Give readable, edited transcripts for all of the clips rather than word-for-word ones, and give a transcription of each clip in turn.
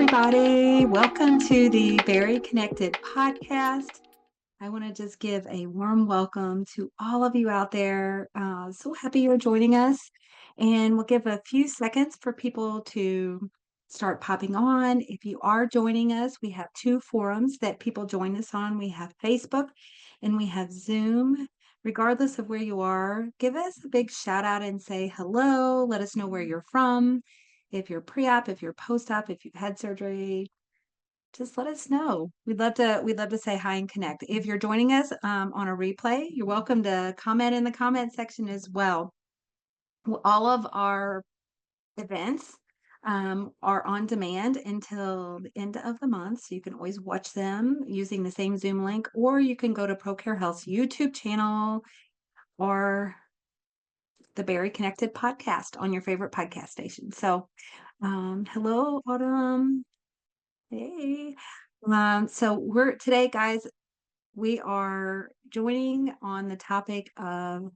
everybody. Welcome to the Very Connected podcast. I want to just give a warm welcome to all of you out there. So happy you're joining us. And we'll give a few seconds for people to start popping on. If you are joining us, we have two forums that people join us on. We have Facebook and we have Zoom. Regardless of where you are, give us a big shout out and say hello. Let us know where you're from. If you're pre-op, if you're post-op, if you've had surgery, just let us know. We'd love to say hi and connect. If you're joining us on a replay, you're welcome to comment in the comment section as well. All of our events are on demand until the end of the month, so you can always watch them using the same Zoom link, or you can go to ProCare Health's YouTube channel or the Very Connected podcast on your favorite podcast station. So, hello, Autumn. Hey. So we're today, guys, we are joining on the topic of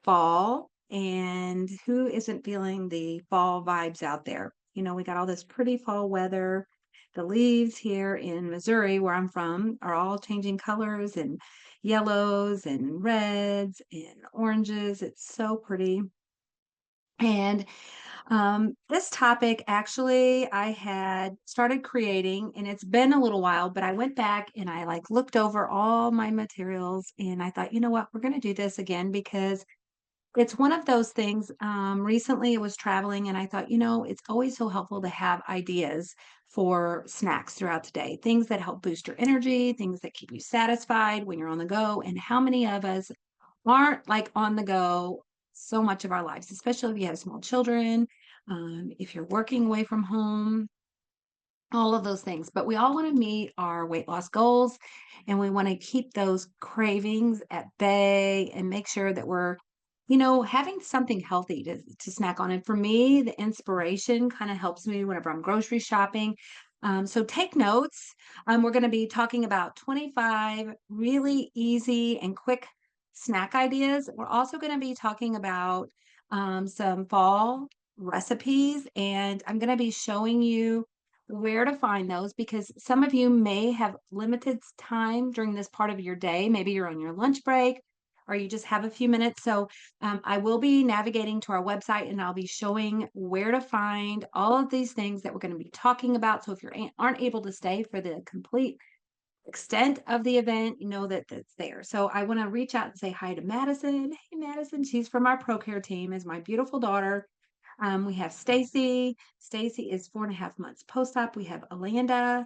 fall and who isn't feeling the fall vibes out there. You know, we got all this pretty fall weather. The leaves here in Missouri, where I'm from, are all changing colors and yellows and reds and oranges. It's so pretty. And this topic, actually, I had started creating, and it's been a little while, but I went back and I like looked over all my materials and I thought, you know what, we're going to do this again because it's one of those things. Recently I was traveling and I thought, you know, it's always so helpful to have ideas for snacks throughout the day, things that help boost your energy, things that keep you satisfied when you're on the go. And how many of us aren't like on the go so much of our lives, especially if you have small children, if you're working away from home, all of those things. But we all want to meet our weight loss goals and we want to keep those cravings at bay and make sure that we're, you know, having something healthy to snack on. And for me, the inspiration kind of helps me whenever I'm grocery shopping. So take notes. We're going to be talking about 25 really easy and quick snack ideas. We're also going to be talking about some fall recipes, and I'm going to be showing you where to find those because some of you may have limited time during this part of your day. Maybe you're on your lunch break or you just have a few minutes. So I will be navigating to our website and I'll be showing where to find all of these things that we're going to be talking about. So if you aren't able to stay for the complete extent of the event, you know that that's there. So I want to reach out and say hi to Madison. Hey, Madison, she's from our ProCare team, is my beautiful daughter. We have Stacy. Stacy is 4.5 months post-op. We have Alanda,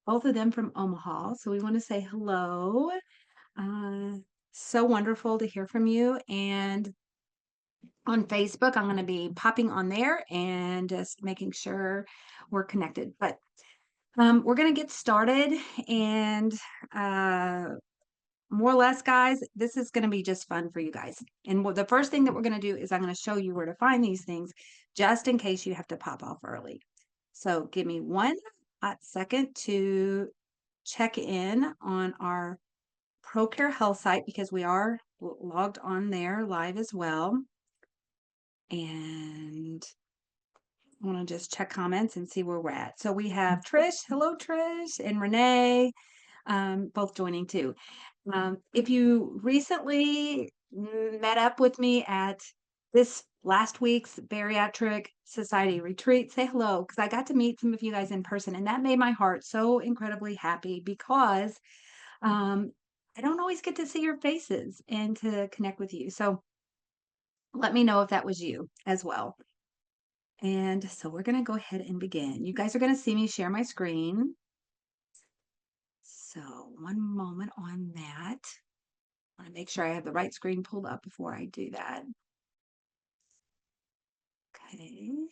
both of them from Omaha. So we want to say hello. So wonderful to hear from you. And on Facebook, I'm going to be popping on there and just making sure we're connected. But we're going to get started and more or less, guys, this is going to be just fun for you guys. And the first thing that we're going to do is I'm going to show you where to find these things just in case you have to pop off early. So give me one hot second to check in on our ProCare Health site because we are logged on there live as well. And I want to just check comments and see where we're at. So we have Trish, hello Trish, and Renee, both joining too. If you recently met up with me at this last week's Bariatric Society retreat, say hello because I got to meet some of you guys in person and that made my heart so incredibly happy because I don't always get to see your faces and to connect with you. So let me know if that was you as well. And so we're going to go ahead and begin. You guys are going to see me share my screen. So one moment on that. I want to make sure I have the right screen pulled up before I do that. Okay.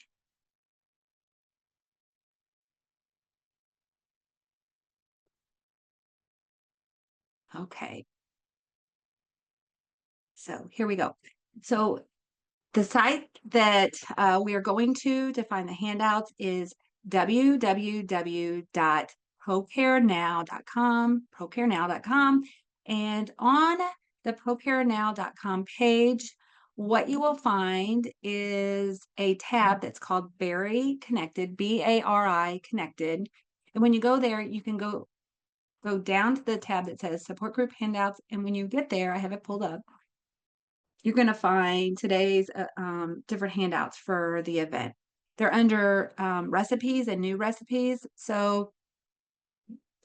Okay. So here we go. So the site that we are going to find the handouts is www.procarenow.com, procarenow.com. And on the procarenow.com page, what you will find is a tab that's called Berry Connected, BARI Connected. And when you go there, you can go down to the tab that says Support Group Handouts. And when you get there, I have it pulled up. You're going to find today's different handouts for the event. They're under recipes and new recipes. So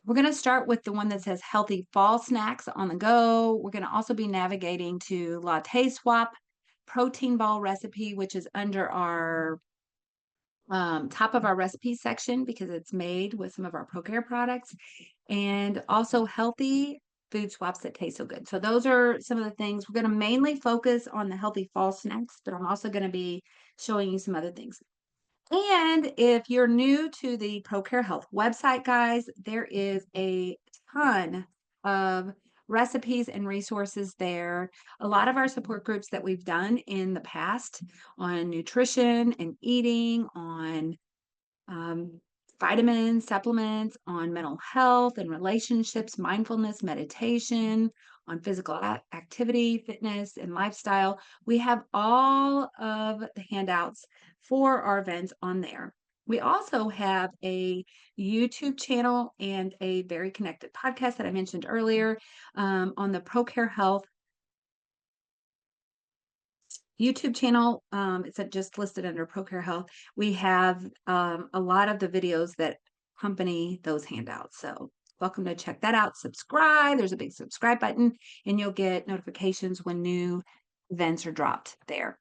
we're going to start with the one that says healthy fall snacks on the go. We're going to also be navigating to latte swap protein ball recipe, which is under our top of our recipe section because it's made with some of our ProCare products, and also healthy food swaps that taste so good. So those are some of the things. We're going to mainly focus on the healthy fall snacks, but I'm also going to be showing you some other things. And if you're new to the ProCare Health website, guys, there is a ton of recipes and resources there. A lot of our support groups that we've done in the past on nutrition and eating, on um, vitamins, supplements, on mental health and relationships, mindfulness, meditation, on physical activity, fitness, and lifestyle. We have all of the handouts for our events on there. We also have a YouTube channel and a very connected podcast that I mentioned earlier on the ProCare Health YouTube channel. It's just listed under ProCare Health. We have a lot of the videos that accompany those handouts. So welcome to check that out. Subscribe. There's a big subscribe button, and you'll get notifications when new events are dropped there.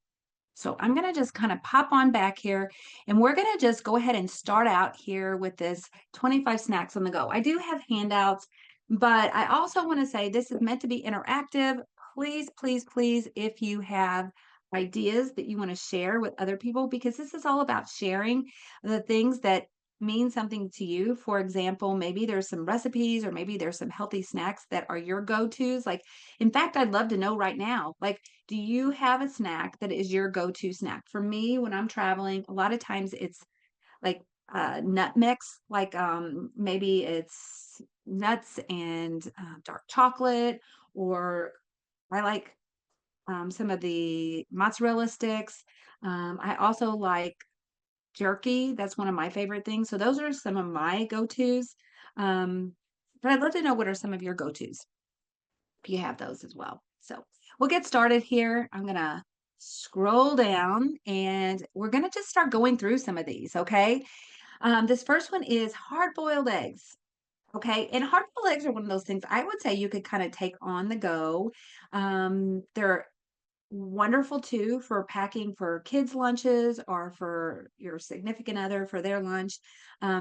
So I'm going to just kind of pop on back here, and we're going to just go ahead and start out here with this 25 snacks on the go. I do have handouts, but I also want to say this is meant to be interactive. Please, please, please, if you have ideas that you want to share with other people, because this is all about sharing the things that mean something to you. For example, maybe there's some recipes or maybe there's some healthy snacks that are your go-tos. Like, in fact, I'd love to know right now, like, do you have a snack that is your go-to snack? For me, when I'm traveling, a lot of times it's like nut mix, like maybe it's nuts and dark chocolate, or I like some of the mozzarella sticks. I also like jerky. That's one of my favorite things. So those are some of my go-tos. But I'd love to know, what are some of your go-tos if you have those as well. So we'll get started here. I'm going to scroll down and we're going to just start going through some of these. Okay. This first one is hard-boiled eggs. Okay. And hard-boiled eggs are one of those things I would say you could kind of take on the go. They're wonderful too for packing for kids' lunches or for your significant other for their lunch.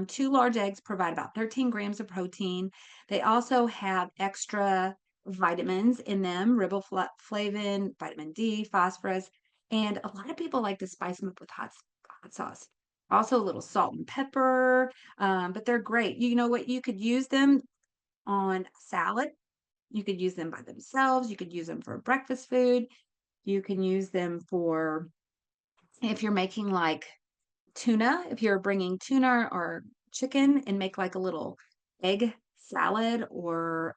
2 large eggs provide about 13 grams of protein. They also have extra vitamins in them, riboflavin, vitamin D, phosphorus, and a lot of people like to spice them up with hot sauce. Also, a little salt and pepper, but they're great. You know what? You could use them on salad. You could use them by themselves. You could use them for breakfast food. You can use them for if you're making like tuna, if you're bringing tuna or chicken and make like a little egg salad or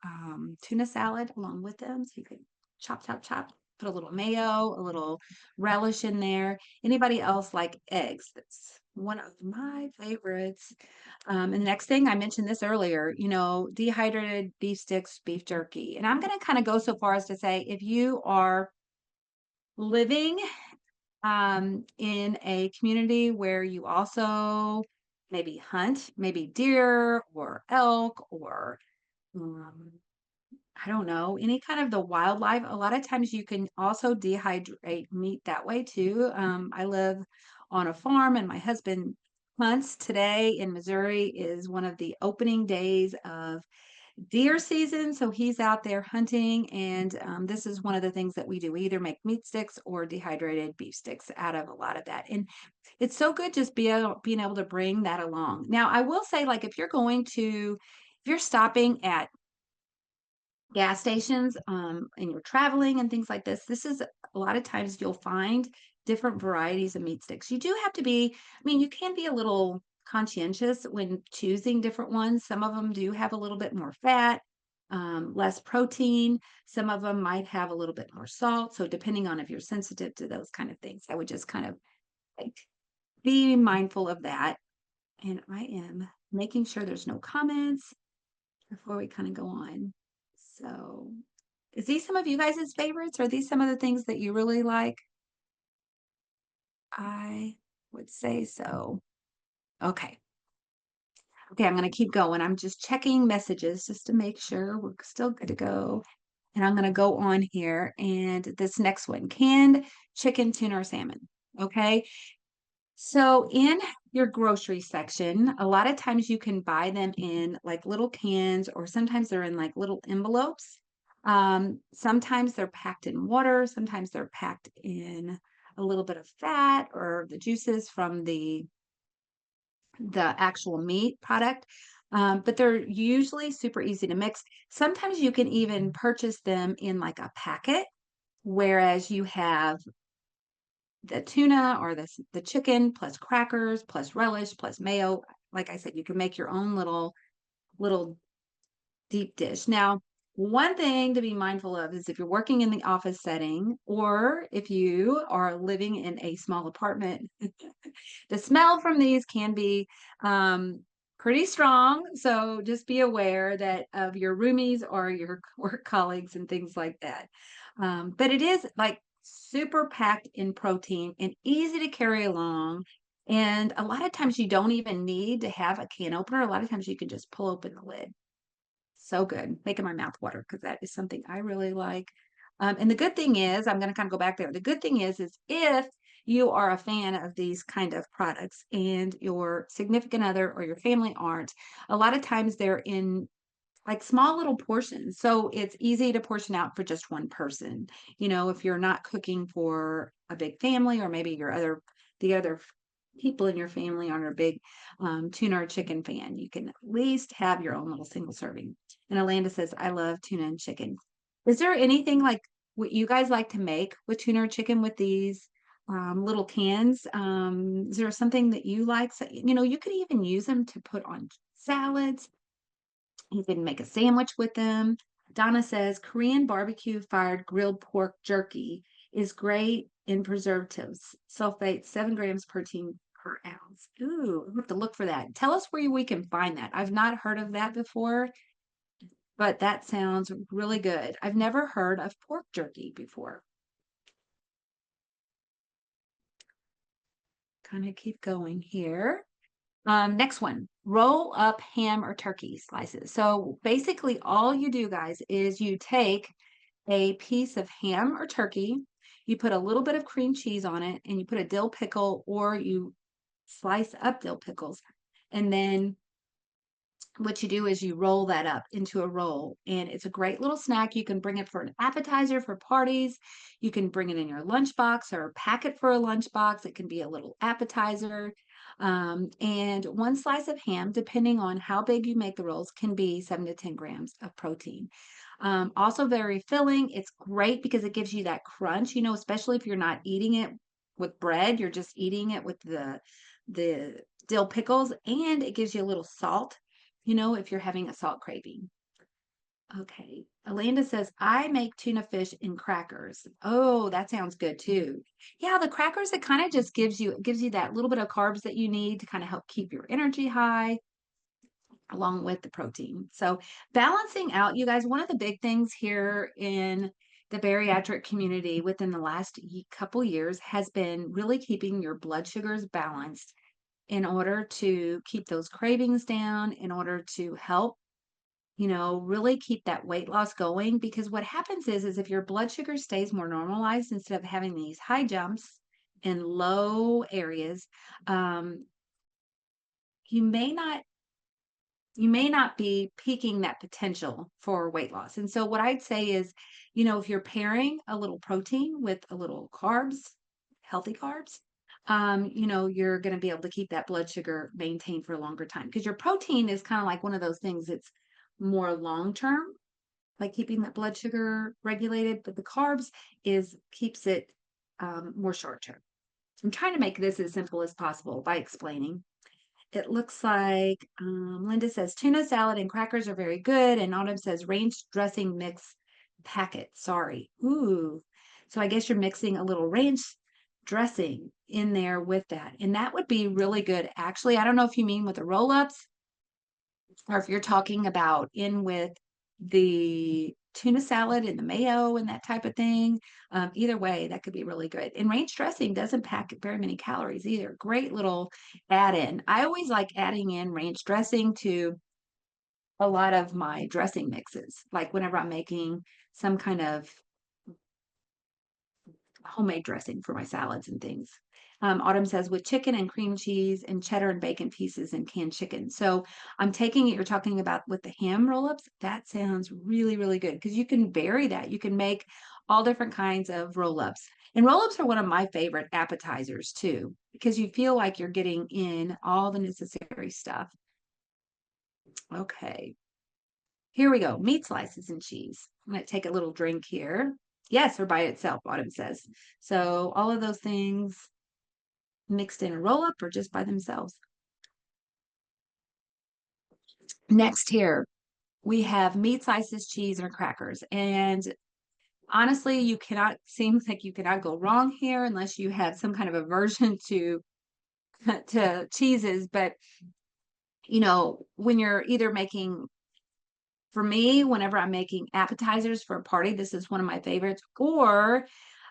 tuna salad along with them. So you could chop, chop, chop, put a little mayo, a little relish in there. Anybody else like eggs? That's one of my favorites. And the next thing, I mentioned this earlier, dehydrated beef sticks, beef jerky. And I'm going to kind of go so far as to say, if you are living in a community where you also maybe hunt, maybe deer or elk or um, I don't know, any kind of the wildlife. A lot of times you can also dehydrate meat that way too. I live on a farm and my husband hunts. Today in Missouri is one of the opening days of deer season, so he's out there hunting, and this is one of the things that we do. We either make meat sticks or dehydrated beef sticks out of a lot of that, and it's so good just being able to bring that along. Now, I will say, like, if you're stopping at gas stations and you're traveling and things like this is a lot of times you'll find different varieties of meat sticks. You do have to be, I mean, you can be a little conscientious when choosing different ones. Some of them do have a little bit more fat. less protein. Some of them might have a little bit more salt. So depending on if you're sensitive to those kind of things, I would just kind of like be mindful of that. And I am making sure there's no comments before we kind of go on. So is these some of you guys' favorites? Are these some of the things that you really like? I would say so. Okay. Okay, I'm going to keep going. I'm just checking messages just to make sure we're still good to go. And I'm going to go on here and this next one, canned chicken, tuna, or salmon. Okay. So in your grocery section, a lot of times you can buy them in like little cans, or sometimes they're in like little envelopes. Sometimes they're packed in water, sometimes they're packed in a little bit of fat or the juices from the actual meat product. But they're usually super easy to mix. Sometimes you can even purchase them in like a packet, whereas you have the tuna or the chicken plus crackers plus relish plus mayo. Like I said, you can make your own little deep dish. Now, one thing to be mindful of is if you're working in the office setting or if you are living in a small apartment, the smell from these can be pretty strong. So just be aware that of your roomies or your work colleagues and things like that. But it is like super packed in protein and easy to carry along. And a lot of times you don't even need to have a can opener. A lot of times you can just pull open the lid. So good, making my mouth water because that is something I really like. And the good thing is, I'm going to kind of go back there. The good thing is if you are a fan of these kind of products and your significant other or your family aren't, a lot of times they're in like small little portions. So it's easy to portion out for just one person. You know, if you're not cooking for a big family or maybe the other people in your family aren't a big tuna or chicken fan, you can at least have your own little single serving. And Alanda says, I love tuna and chicken. Is there anything like what you guys like to make with tuna or chicken with these little cans? Is there something that you like? So, you know, you could even use them to put on salads. You can make a sandwich with them. Donna says Korean barbecue fired grilled pork jerky is great in preservatives. Sulfate, 7 grams protein per ounce. Ooh, I have to look for that. Tell us where we can find that. I've not heard of that before, but that sounds really good. I've never heard of pork jerky before. Kind of keep going here. Next one, roll up ham or turkey slices. So basically all you do, guys, is you take a piece of ham or turkey, you put a little bit of cream cheese on it, and you put a dill pickle or you slice up dill pickles. And then what you do is you roll that up into a roll, and it's a great little snack. You can bring it for an appetizer for parties. You can bring it in your lunchbox or pack it for a lunchbox. It can be a little appetizer. And one slice of ham, depending on how big you make the rolls, can be 7 to 10 grams of protein. Also very filling. It's great because it gives you that crunch, you know, especially if you're not eating it with bread, you're just eating it with the dill pickles, and it gives you a little salt, you know, if you're having a salt craving. Okay. Alanda says, I make tuna fish in crackers. Oh, that sounds good too. Yeah, the crackers, it kind of just gives you that little bit of carbs that you need to kind of help keep your energy high along with the protein. So balancing out, you guys, one of the big things here in the bariatric community within the last couple years has been really keeping your blood sugars balanced in order to keep those cravings down, in order to help, you know, really keep that weight loss going. Because what happens is if your blood sugar stays more normalized instead of having these high jumps in low areas, um, you may not be peaking that potential for weight loss. And so what I'd say is, you know, if you're pairing a little protein with a little carbs, healthy carbs, you know, you're going to be able to keep that blood sugar maintained for a longer time because your protein is kind of like one of those things that's more long term, like keeping that blood sugar regulated, but the carbs is keeps it more short term. So I'm trying to make this as simple as possible by explaining. It looks like Linda says tuna salad and crackers are very good, and Autumn says ranch dressing mix packet. Sorry. Ooh. So I guess you're mixing a little ranch dressing in there with that, and that would be really good. Actually, I don't know if you mean with the roll-ups or if you're talking about in with the tuna salad and the mayo and that type of thing. Either way, that could be really good. And ranch dressing doesn't pack very many calories either. Great little add in. I always like adding in ranch dressing to a lot of my dressing mixes, like whenever I'm making some kind of homemade dressing for my salads and things. Autumn says with chicken and cream cheese and cheddar and bacon pieces and canned chicken. So I'm taking it, you're talking about with the ham roll-ups. That sounds really, really good because you can vary that. You can make all different kinds of roll-ups. And roll-ups are one of my favorite appetizers too, because you feel like you're getting in all the necessary stuff. Okay, here we go. Meat slices and cheese. I'm going to take a little drink here. Yes, or by itself, Autumn says. So all of those things mixed in a roll up or just by themselves. Next here, we have meat slices, cheese, and crackers. And honestly, you cannot seems like you cannot go wrong here unless you have some kind of aversion to to cheeses. But when you're either making for me, whenever I'm making appetizers for a party, this is one of my favorites. Or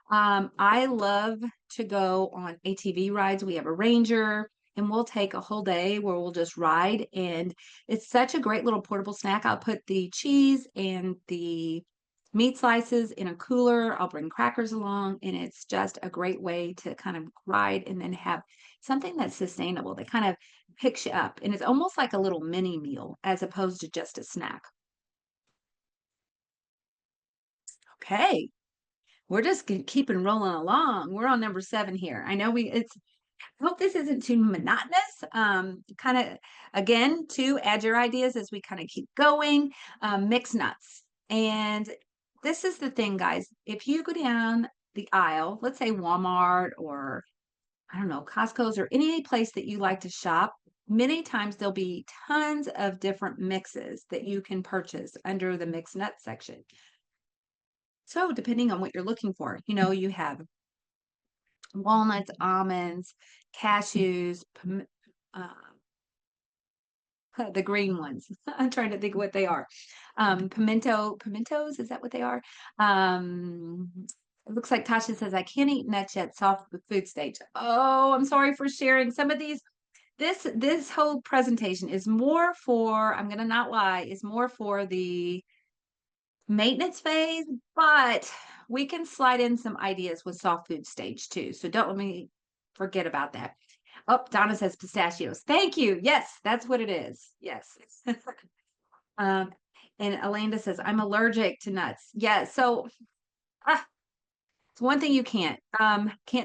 I love to go on ATV rides. We have a Ranger, and we'll take a whole day where we'll just ride. And it's such a great little portable snack. I'll put the cheese and the meat slices in a cooler. I'll bring crackers along, and it's just a great way to kind of ride and then have something that's sustainable that kind of picks you up. And it's almost like a little mini meal as opposed to just a snack. Okay. We're just keeping rolling along. We're on number 7 here. I know I hope this isn't too monotonous. Kind of, again, to add your ideas as we kind of keep going. Mixed nuts. And this is the thing, guys. If you go down the aisle, let's say Walmart or I don't know, Costco's or any place that you like to shop, many times there'll be tons of different mixes that you can purchase under the mixed nut section. So depending on what you're looking for, you have walnuts, almonds, cashews, uh, the green ones. I'm trying to think what they are. Pimentos, is that what they are? It looks like Tasha says, I can't eat nuts yet, soft food stage. Oh, I'm sorry for sharing some of these. This whole presentation is more for, I'm gonna not lie, is more for the maintenance phase, but we can slide in some ideas with soft food stage too. So don't let me forget about that. Oh, Donna says pistachios. Thank you. Yes, that's what it is. Yes. um, and Alanda says, I'm allergic to nuts. Yeah, so it's one thing you can't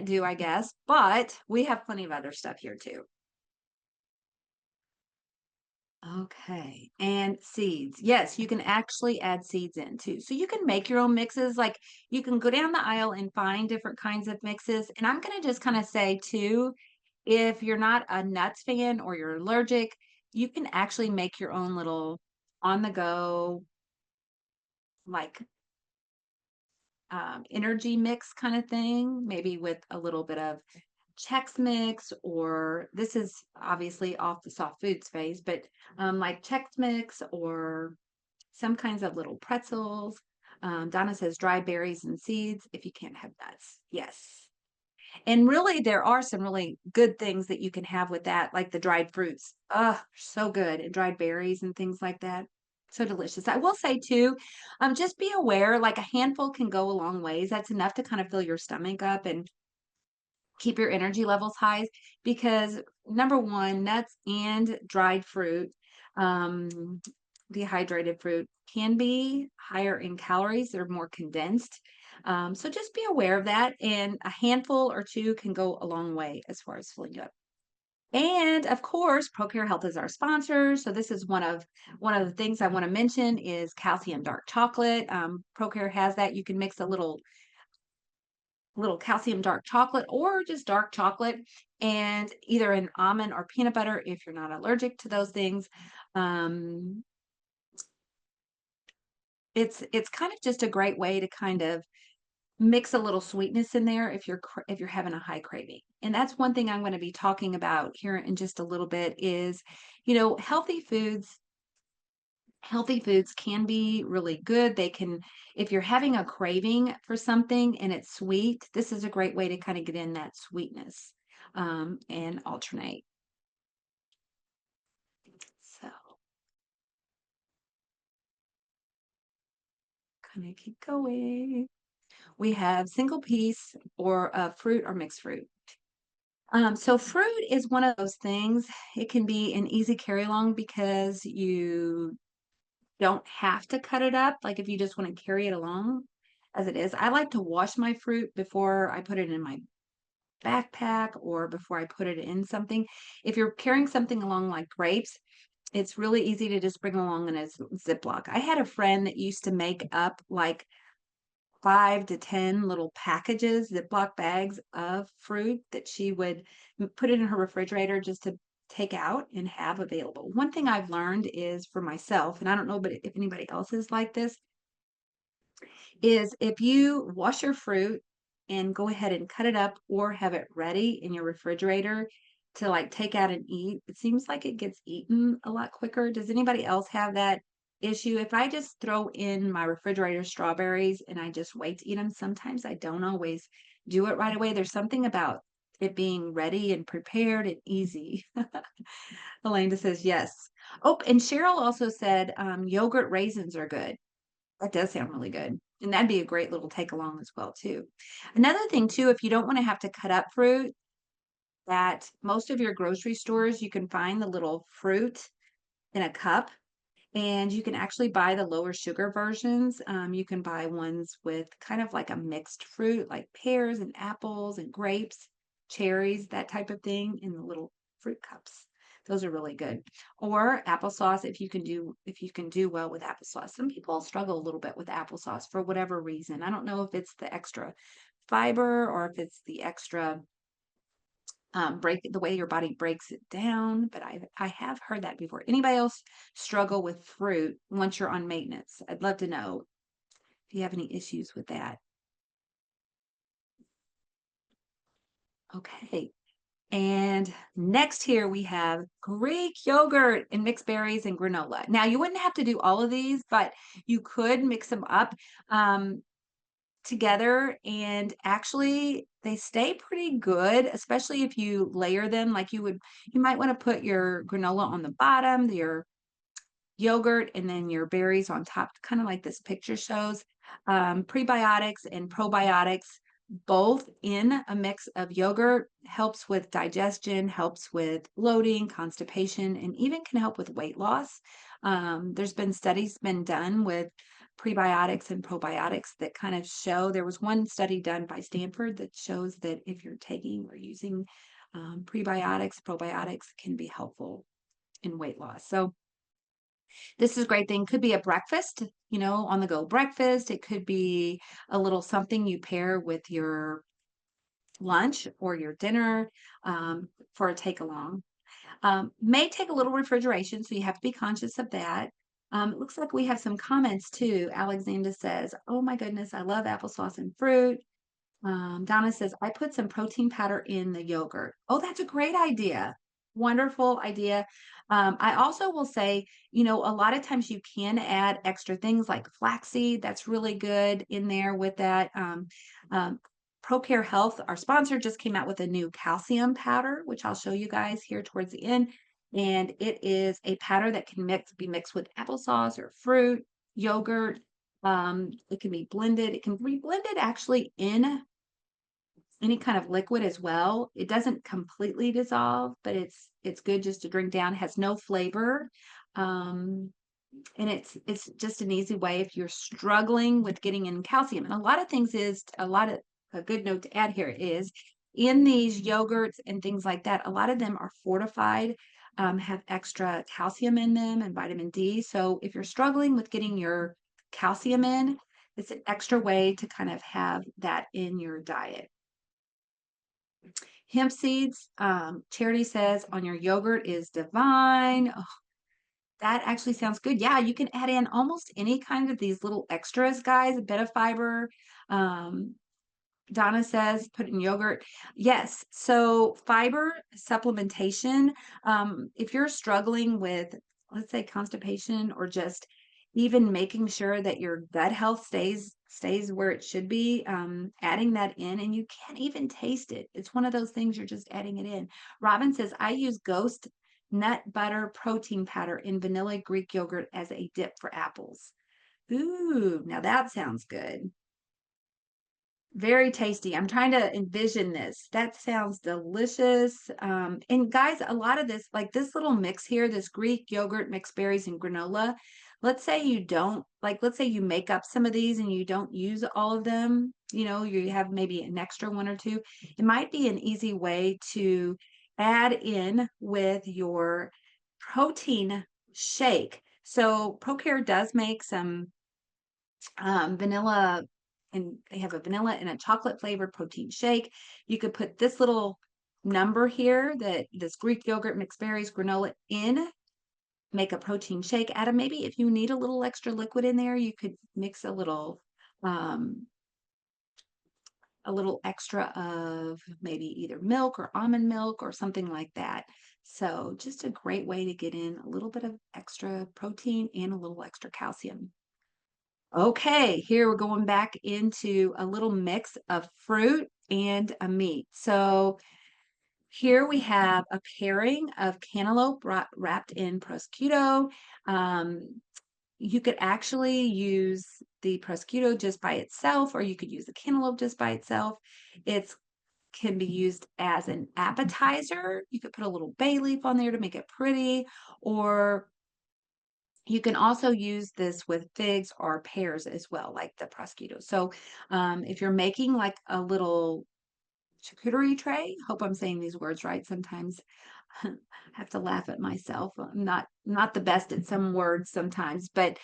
do, I guess, but we have plenty of other stuff here too. Okay. And seeds. Yes, you can actually add seeds in too. So you can make your own mixes. Like you can go down the aisle and find different kinds of mixes. And I'm going to just kind of say too, if you're not a nuts fan or you're allergic, you can actually make your own little on the go, like energy mix kind of thing, maybe with a little bit of Chex Mix, or this is obviously off the soft foods phase, but like Chex Mix or some kinds of little pretzels. Donna says dry berries and seeds if you can't have nuts. Yes. And really, there are some really good things that you can have with that, like the dried fruits. Oh, so good. And dried berries and things like that. So delicious. I will say too, just be aware, like a handful can go a long ways. That's enough to kind of fill your stomach up and keep your energy levels high because number one, nuts and dried fruit, um, dehydrated fruit can be higher in calories. They're more condensed. So just be aware of that. And a handful or two can go a long way as far as filling you up. And of course, ProCare Health is our sponsor. So this is one of the things I want to mention is calcium dark chocolate. ProCare has that. You can mix a little little calcium dark chocolate or just dark chocolate, and either an almond or peanut butter if you're not allergic to those things. Um, it's kind of just a great way to kind of mix a little sweetness in there if if you're having a high craving. And that's one thing I'm going to be talking about here in just a little bit is, healthy foods can be really good. They can, if you're having a craving for something and it's sweet, this is a great way to kind of get in that sweetness and alternate. So, kind of keep going. We have single piece or fruit or mixed fruit. So fruit is one of those things. It can be an easy carry along because you don't have to cut it up. Like if you just want to carry it along as it is. I like to wash my fruit before I put it in my backpack or before I put it in something. If you're carrying something along like grapes, it's really easy to just bring along in a Ziploc. I had a friend that used to make up like 5 to 10 little packages, Ziploc bags of fruit that she would put it in her refrigerator just to take out and have available. One thing I've learned is for myself, and I don't know but if anybody else is like this, is if you wash your fruit and go ahead and cut it up or have it ready in your refrigerator to like take out and eat, it seems like it gets eaten a lot quicker. Does anybody else have that issue? If I just throw in my refrigerator strawberries and I just wait to eat them, sometimes I don't always do it right away. There's something about it being ready and prepared and easy. Elena says yes. Oh, and Cheryl also said yogurt raisins are good. That does sound really good. And that'd be a great little take along as well too. Another thing too, if you don't want to have to cut up fruit, that most of your grocery stores, you can find the little fruit in a cup and you can actually buy the lower sugar versions. You can buy ones with kind of like a mixed fruit, like pears and apples and grapes, cherries, that type of thing in the little fruit cups. Those are really good. Or applesauce if you can do well with applesauce. Some people struggle a little bit with applesauce for whatever reason. I don't know if it's the extra fiber or if it's the extra break the way your body breaks it down, but I have heard that before. Anybody else struggle with fruit once you're on maintenance? I'd love to know if you have any issues with that. Okay. And next here we have Greek yogurt and mixed berries and granola. Now you wouldn't have to do all of these, but you could mix them up. Together and actually they stay pretty good, especially if you layer them like you might want to put your granola on the bottom, your yogurt, and then your berries on top, kind of like this picture shows. Prebiotics and probiotics, both in a mix of yogurt, helps with digestion, helps with bloating, constipation, and even can help with weight loss. There's been studies been done with prebiotics and probiotics that kind of show there was one study done by Stanford that shows that if you're taking or using prebiotics, probiotics can be helpful in weight loss. So this is a great thing. Could be a breakfast, on the go breakfast. It could be a little something you pair with your lunch or your dinner for a take along. May take a little refrigeration, so you have to be conscious of that. It looks like we have some comments too. Alexander says, "Oh my goodness, I love applesauce and fruit." Donna says, I put some protein powder in the yogurt. Oh, that's a great idea. Wonderful idea. I also will say, a lot of times you can add extra things like flaxseed. That's really good in there with that. Um, ProCare Health, our sponsor, just came out with a new calcium powder, which I'll show you guys here towards the end. And it is a powder that can be mixed with applesauce or fruit, yogurt. It can be blended. It can be blended actually in any kind of liquid as well. It doesn't completely dissolve, but it's good just to drink down. It has no flavor. And it's just an easy way if you're struggling with getting in calcium. And a lot of things is a good note to add here is in these yogurts and things like that, a lot of them are fortified, have extra calcium in them and vitamin D. So if you're struggling with getting your calcium in, It's an extra way to kind of have that in your diet. Hemp seeds, Charity says on your yogurt is divine. Oh, that actually sounds good. Yeah, you can add in almost any kind of these little extras, guys, a bit of fiber. Um, Donna says put in yogurt. Yes. So fiber supplementation, if you're struggling with, let's say, constipation or just even making sure that your gut health stays where it should be, adding that in, and you can't even taste it. It's one of those things you're just adding it in. Robin says, I use Ghost nut butter protein powder in vanilla Greek yogurt as a dip for apples. Ooh, now that sounds good. Very tasty. I'm trying to envision this. That sounds delicious. And guys, a lot of this, like this little mix here, this Greek yogurt, mixed berries, and granola. Let's say you don't, like, let's say you make up some of these and you don't use all of them. You have maybe an extra one or two. It might be an easy way to add in with your protein shake. So ProCare does make some vanilla, and they have a vanilla and a chocolate flavored protein shake. You could put this little number here, that this Greek yogurt, mixed berries, granola in, make a protein shake out of. Maybe if you need a little extra liquid in there, you could mix um, a little extra of maybe either milk or almond milk or something like that. So just a great way to get in a little bit of extra protein and a little extra calcium. Okay, here we're going back into a little mix of fruit and a meat. So here we have a pairing of cantaloupe wrapped in prosciutto. Um, you could actually use the prosciutto just by itself, or you could use the cantaloupe just by itself. It can be used as an appetizer. You could put a little bay leaf on there to make it pretty, or you can also use this with figs or pears as well, like the prosciutto. So if you're making like a little charcuterie tray, hope I'm saying these words right. Sometimes I have to laugh at myself. I'm not the best at some words sometimes, but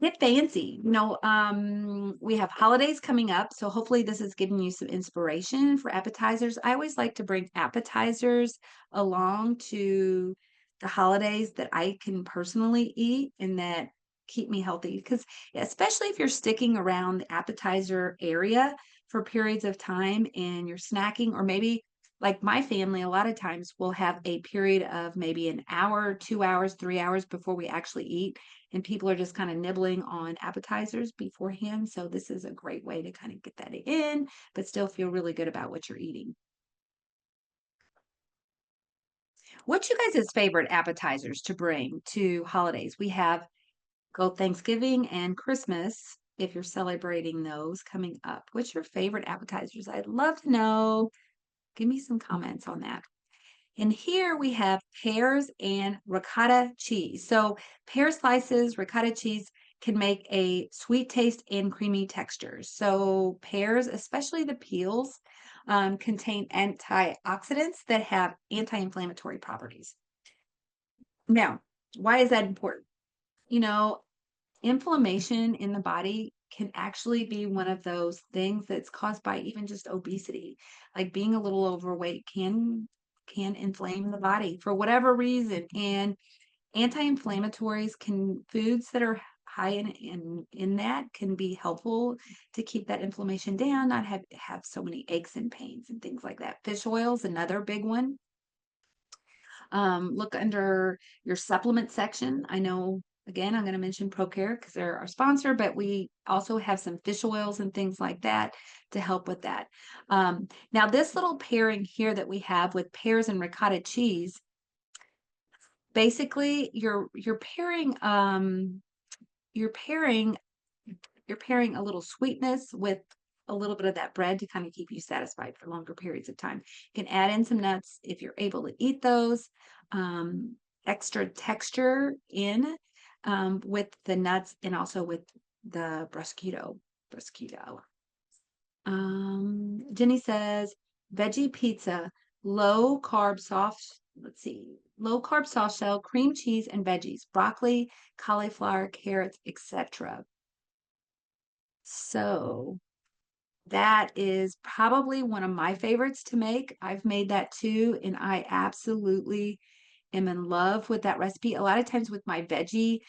get fancy. We have holidays coming up, so hopefully this is giving you some inspiration for appetizers. I always like to bring appetizers along to the holidays that I can personally eat and that keep me healthy. Because especially if you're sticking around the appetizer area for periods of time and you're snacking, or maybe like my family, a lot of times we'll have a period of maybe an hour, 2 hours, 3 hours before we actually eat, and people are just kind of nibbling on appetizers beforehand. So this is a great way to kind of get that in, but still feel really good about what you're eating. What's you guys' favorite appetizers to bring to holidays? We have go Thanksgiving and Christmas, if you're celebrating those coming up. What's your favorite appetizers? I'd love to know. Give me some comments on that. And here we have pears and ricotta cheese. So pear slices, ricotta cheese can make a sweet taste and creamy texture. So pears, especially the peels, contain antioxidants that have anti-inflammatory properties. Now, why is that important? You know, inflammation in the body can actually be one of those things that's caused by even just obesity. Like being a little overweight can inflame the body for whatever reason. And anti-inflammatories, can foods that are high in that can be helpful to keep that inflammation down, not have so many aches and pains and things like that. Fish oil is another big one. Look under your supplement section. I know, again, I'm going to mention ProCare because they're our sponsor, but we also have some fish oils and things like that to help with that. Now, this little pairing here that we have with pears and ricotta cheese, basically you're pairing you're pairing a little sweetness with a little bit of that bread to kind of keep you satisfied for longer periods of time. You can add in some nuts if you're able to eat those. Um, Extra texture in with the nuts and also with the prosciutto. Prosciutto. Jenny says veggie pizza, low carb soft. Let's see, low carb soft shell, cream cheese, and veggies, broccoli, cauliflower, carrots, etc. So that is probably one of my favorites to make. I've made that too, and I absolutely am in love with that recipe. A lot of times with my veggie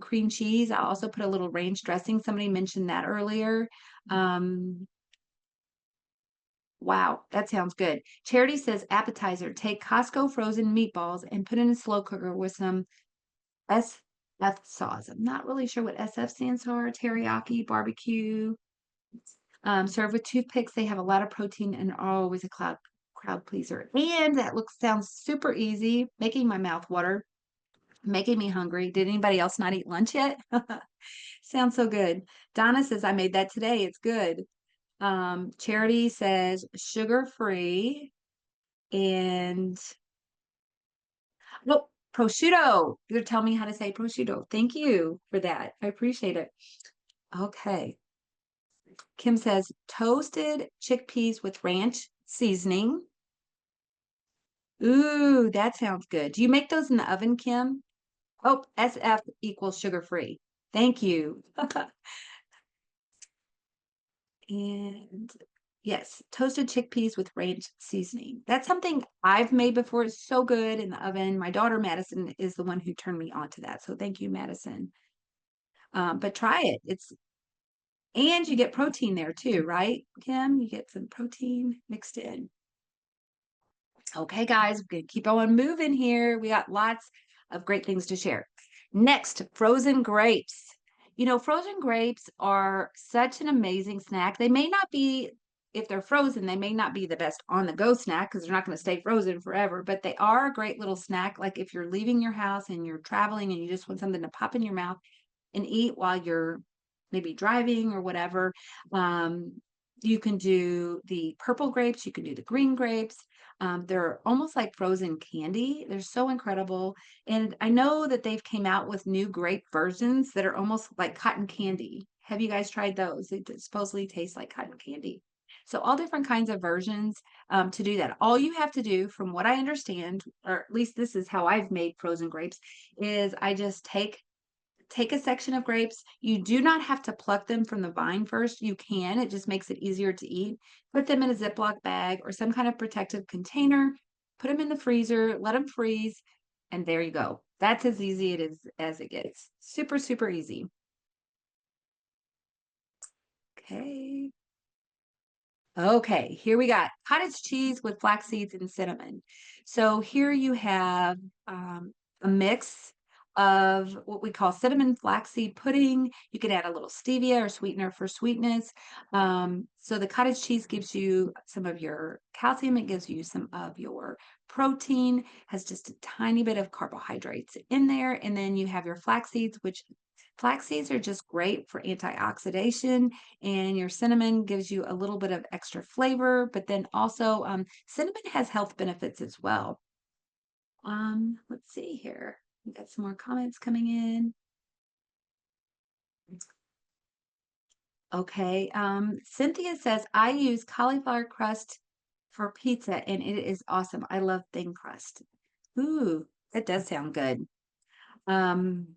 cream cheese, I also put a little ranch dressing. Somebody mentioned that earlier. Um, wow, that sounds good. Charity says appetizer, take Costco frozen meatballs and put in a slow cooker with some SF sauce. I'm not really sure what SF stands for. Teriyaki, barbecue. Served with toothpicks. They have a lot of protein and are always a crowd pleaser. And that sounds super easy, making my mouth water, making me hungry. Did anybody else not eat lunch yet? Sounds so good. Donna says, I made that today. It's good. Charity says sugar free and oh, prosciutto. You're telling me how to say prosciutto. Thank you for that. I appreciate it. Okay. Kim says toasted chickpeas with ranch seasoning. Ooh, that sounds good. Do you make those in the oven, Kim? Oh, SF equals sugar free. Thank you. And yes, toasted chickpeas with ranch seasoning. That's something I've made before. It's so good in the oven. My daughter Madison is the one who turned me on to that. So thank you, Madison. But try it. And you get protein there too, right, Kim? You get some protein mixed in. Okay, guys, we're going to keep on moving here. We got lots of great things to share. Next, frozen grapes. You know, frozen grapes are such an amazing snack. They may not be, if they're frozen, they may not be the best on the go snack because they're not going to stay frozen forever, but they are a great little snack. Like if you're leaving your house and you're traveling and you just want something to pop in your mouth and eat while you're maybe driving or whatever. You can do the purple grapes, you can do the green grapes. They're almost like frozen candy. They're so incredible. And I know that they've came out with new grape versions that are almost like cotton candy. Have you guys tried those? They supposedly taste like cotton candy. So all different kinds of versions to do that. All you have to do, from what I understand, or at least this is how I've made frozen grapes, is I just take a section of grapes. You do not have to pluck them from the vine first. You can, it just makes it easier to eat. Put them in a Ziploc bag or some kind of protective container, put them in the freezer, let them freeze, and there you go. That's as easy it is as it gets. Super, super easy. Okay. Okay, here we got cottage cheese with flax seeds and cinnamon. So here you have a mix of what we call cinnamon flaxseed pudding. You could add a little stevia or sweetener for sweetness. So the cottage cheese gives you some of your calcium, it gives you some of your protein, has just a tiny bit of carbohydrates in there. And then you have your flax seeds, which flax seeds are just great for antioxidation, and your cinnamon gives you a little bit of extra flavor, but then also cinnamon has health benefits as well. Let's see here. We got some more comments coming in. Okay. Cynthia says, I use cauliflower crust for pizza and it is awesome. I love thin crust. Ooh, that does sound good. Um,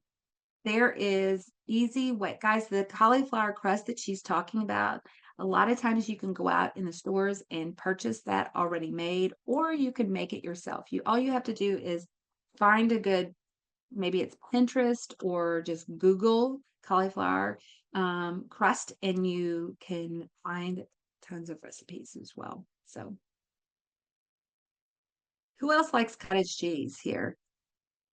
There is easy way, guys, the cauliflower crust that she's talking about, a lot of times you can go out in the stores and purchase that already made, or you can make it yourself. All you have to do is find a good, maybe it's Pinterest or just Google cauliflower crust, and you can find tons of recipes as well. So who else likes cottage cheese here?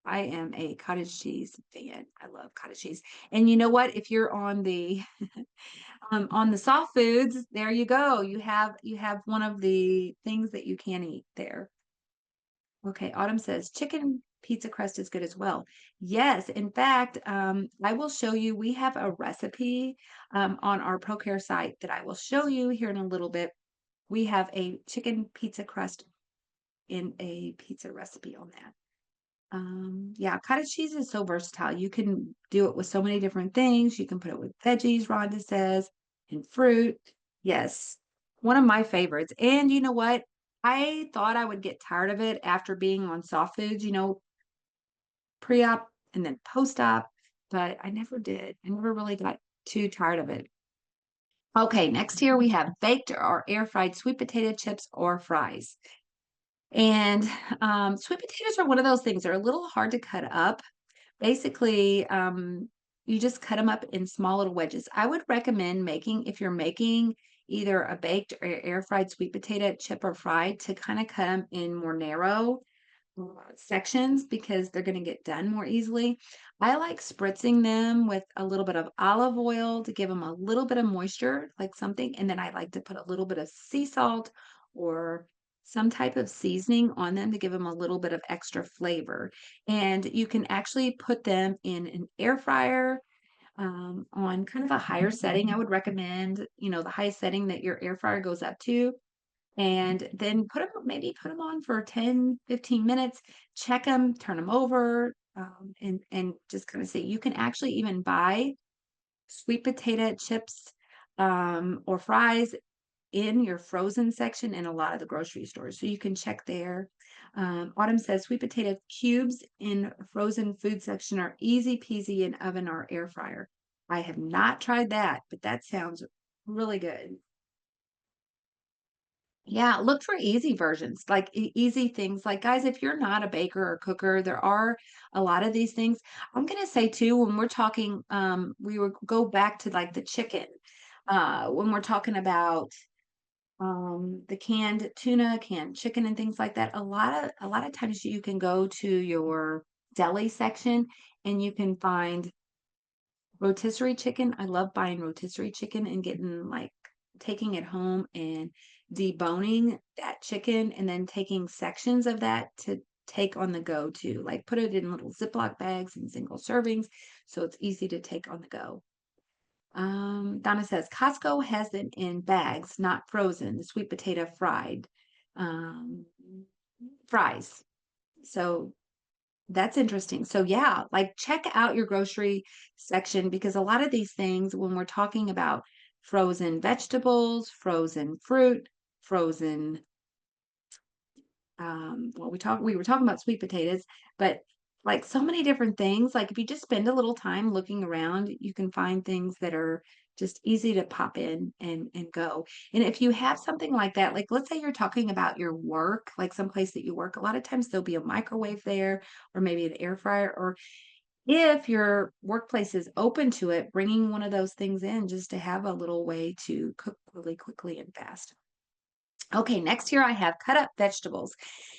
I am a cottage cheese fan. I love cottage cheese. And you know what? If you're on the soft foods, there you go. You have one of the things that you can eat there. Okay, Autumn says chicken pizza crust is good as well. Yes, in fact, I will show you. We have a recipe on our ProCare site that I will show you here in a little bit. We have a chicken pizza crust in a pizza recipe on that. Yeah, cottage cheese is so versatile. You can do it with so many different things. You can put it with veggies, Rhonda says, and fruit. Yes, one of my favorites. And you know what? I thought I would get tired of it after being on soft foods, pre-op and then post-op, but I never did. I never really got too tired of it. Okay, next here we have baked or air fried sweet potato chips or fries. And sweet potatoes are one of those things. They're a little hard to cut up. Basically, you just cut them up in small little wedges. I would recommend making, if you're making either a baked or air fried sweet potato chip or fry, to kind of cut them in more narrow sections because they're going to get done more easily. I like spritzing them with a little bit of olive oil to give them a little bit of moisture, like something. And then I like to put a little bit of sea salt or some type of seasoning on them to give them a little bit of extra flavor. And you can actually put them in an air fryer on kind of a higher setting. I would recommend, the highest setting that your air fryer goes up to, and then maybe put them on for 10, 15 minutes, check them, turn them over, and just kind of see. You can actually even buy sweet potato chips, or fries in your frozen section in a lot of the grocery stores, so you can check there. Autumn says, "Sweet potato cubes in frozen food section are easy peasy in oven or air fryer." I have not tried that, but that sounds really good. Yeah, look for easy versions, like easy things. Like, guys, if you're not a baker or cooker, there are a lot of these things. I'm gonna say too, when we're talking, we would go back to like the chicken. When we're talking about the canned tuna, canned chicken, and things like that, a lot of times you can go to your deli section and you can find rotisserie chicken. I love buying rotisserie chicken and getting like taking it home and deboning that chicken and then taking sections of that to take on the go too. Like put it in little Ziploc bags and single servings so it's easy to take on the go. Donna says Costco has them in bags, not frozen, the sweet potato fried um, fries. So that's interesting. So yeah, like check out your grocery section because a lot of these things, when we're talking about frozen vegetables, frozen fruit, frozen well, we were talking about sweet potatoes, but like so many different things, like if you just spend a little time looking around, you can find things that are just easy to pop in and go. And if you have something like that, like let's say you're talking about your work, like someplace that you work, a lot of times there'll be a microwave there or maybe an air fryer, or if your workplace is open to it, bringing one of those things in just to have a little way to cook really quickly and fast. Okay, next here I have cut up vegetables.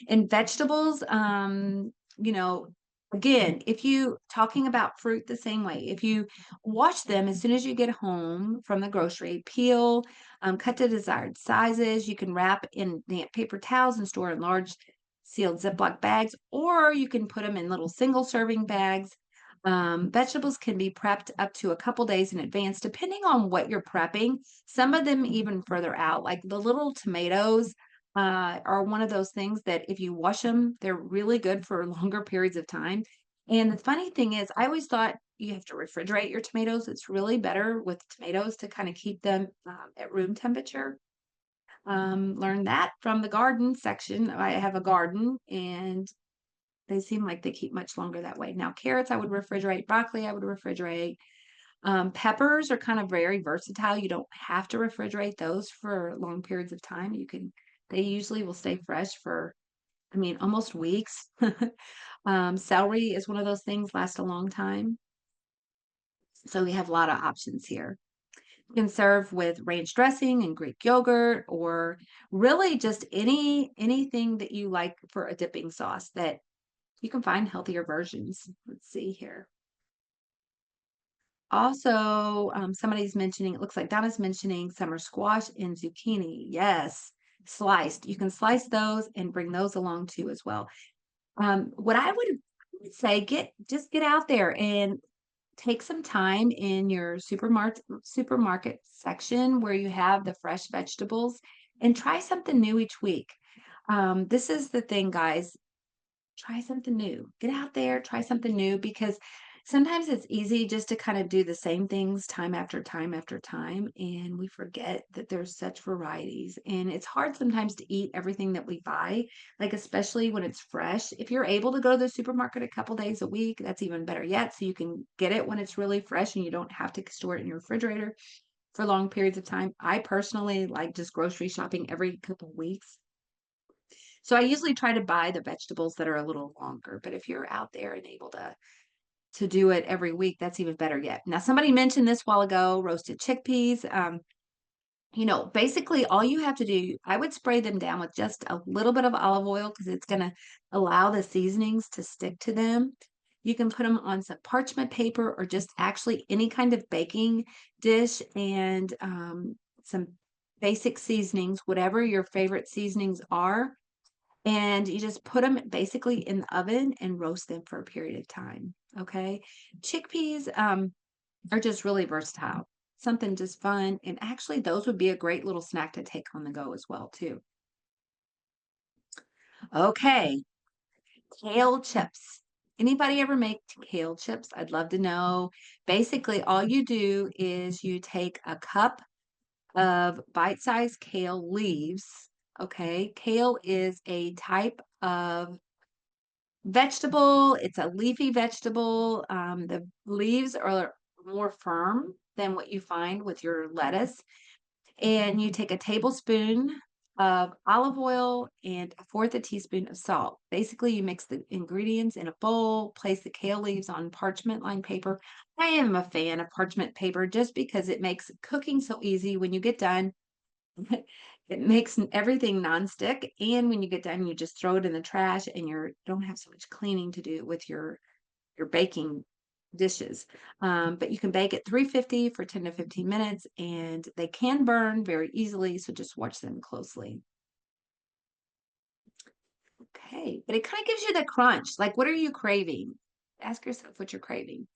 And vegetables, you know, again, if you talking about fruit the same way, if you wash them as soon as you get home from the grocery, peel, cut to desired sizes, you can wrap in damp paper towels and store in large sealed Ziploc bags, or you can put them in little single serving bags. Vegetables can be prepped up to a couple days in advance, depending on what you're prepping. Some of them even further out, like the little tomatoes, are one of those things that if you wash them, they're really good for longer periods of time. And the funny thing is, I always thought you have to refrigerate your tomatoes. It's really better with tomatoes to kind of keep them at room temperature. Learned that from the garden section. I have a garden and they seem like they keep much longer that way. Now, carrots, I would refrigerate. Broccoli, I would refrigerate. Peppers are kind of very versatile. You don't have to refrigerate those for long periods of time. They usually will stay fresh for, I mean, almost weeks. Celery is one of those things, last a long time. So we have a lot of options here. You can serve with ranch dressing and Greek yogurt, or really just anything that you like for a dipping sauce that you can find healthier versions. Let's see here. Also, somebody's mentioning, it looks like Donna's mentioning summer squash and zucchini. Yes, sliced. You can slice those and bring those along too as well. What I would say, just get out there and take some time in your supermarket section where you have the fresh vegetables and try something new each week. This is the thing, guys. Try something new. Get out there, try something new because sometimes it's easy just to kind of do the same things time after time after time. And we forget that there's such varieties. And it's hard sometimes to eat everything that we buy, like especially when it's fresh. If you're able to go to the supermarket a couple days a week, that's even better yet. So you can get it when it's really fresh and you don't have to store it in your refrigerator. for long periods of time. I personally like just grocery shopping every couple of weeks. So I usually try to buy the vegetables that are a little longer, but if you're out there and able to do it every week, that's even better yet. Now, somebody mentioned this while ago, roasted chickpeas. Basically all you have to do, I would spray them down with just a little bit of olive oil because it's going to allow the seasonings to stick to them. You can put them on some parchment paper or just actually any kind of baking dish and some basic seasonings, whatever your favorite seasonings are. And you just put them basically in the oven and roast them for a period of time. Okay. Chickpeas, are just really versatile. Something just fun, and actually those would be a great little snack to take on the go as well too. Okay, kale chips. Anybody ever make kale chips? I'd love to know. Basically, all you do is you take a cup of bite-sized kale leaves. Okay, kale is a type of vegetable. It's a leafy vegetable. The leaves are more firm than what you find with your lettuce. And you take a tablespoon of olive oil and a fourth a teaspoon of salt. Basically, you mix the ingredients in a bowl, place the kale leaves on parchment lined paper. I am a fan of parchment paper just because it makes cooking so easy when you get done. It makes everything nonstick, and when you get done, you just throw it in the trash, and you don't have so much cleaning to do with your baking dishes. But you can bake at 350 for 10 to 15 minutes, and they can burn very easily, so just watch them closely. Okay, but it kind of gives you the crunch. Like, what are you craving? Ask yourself what you're craving.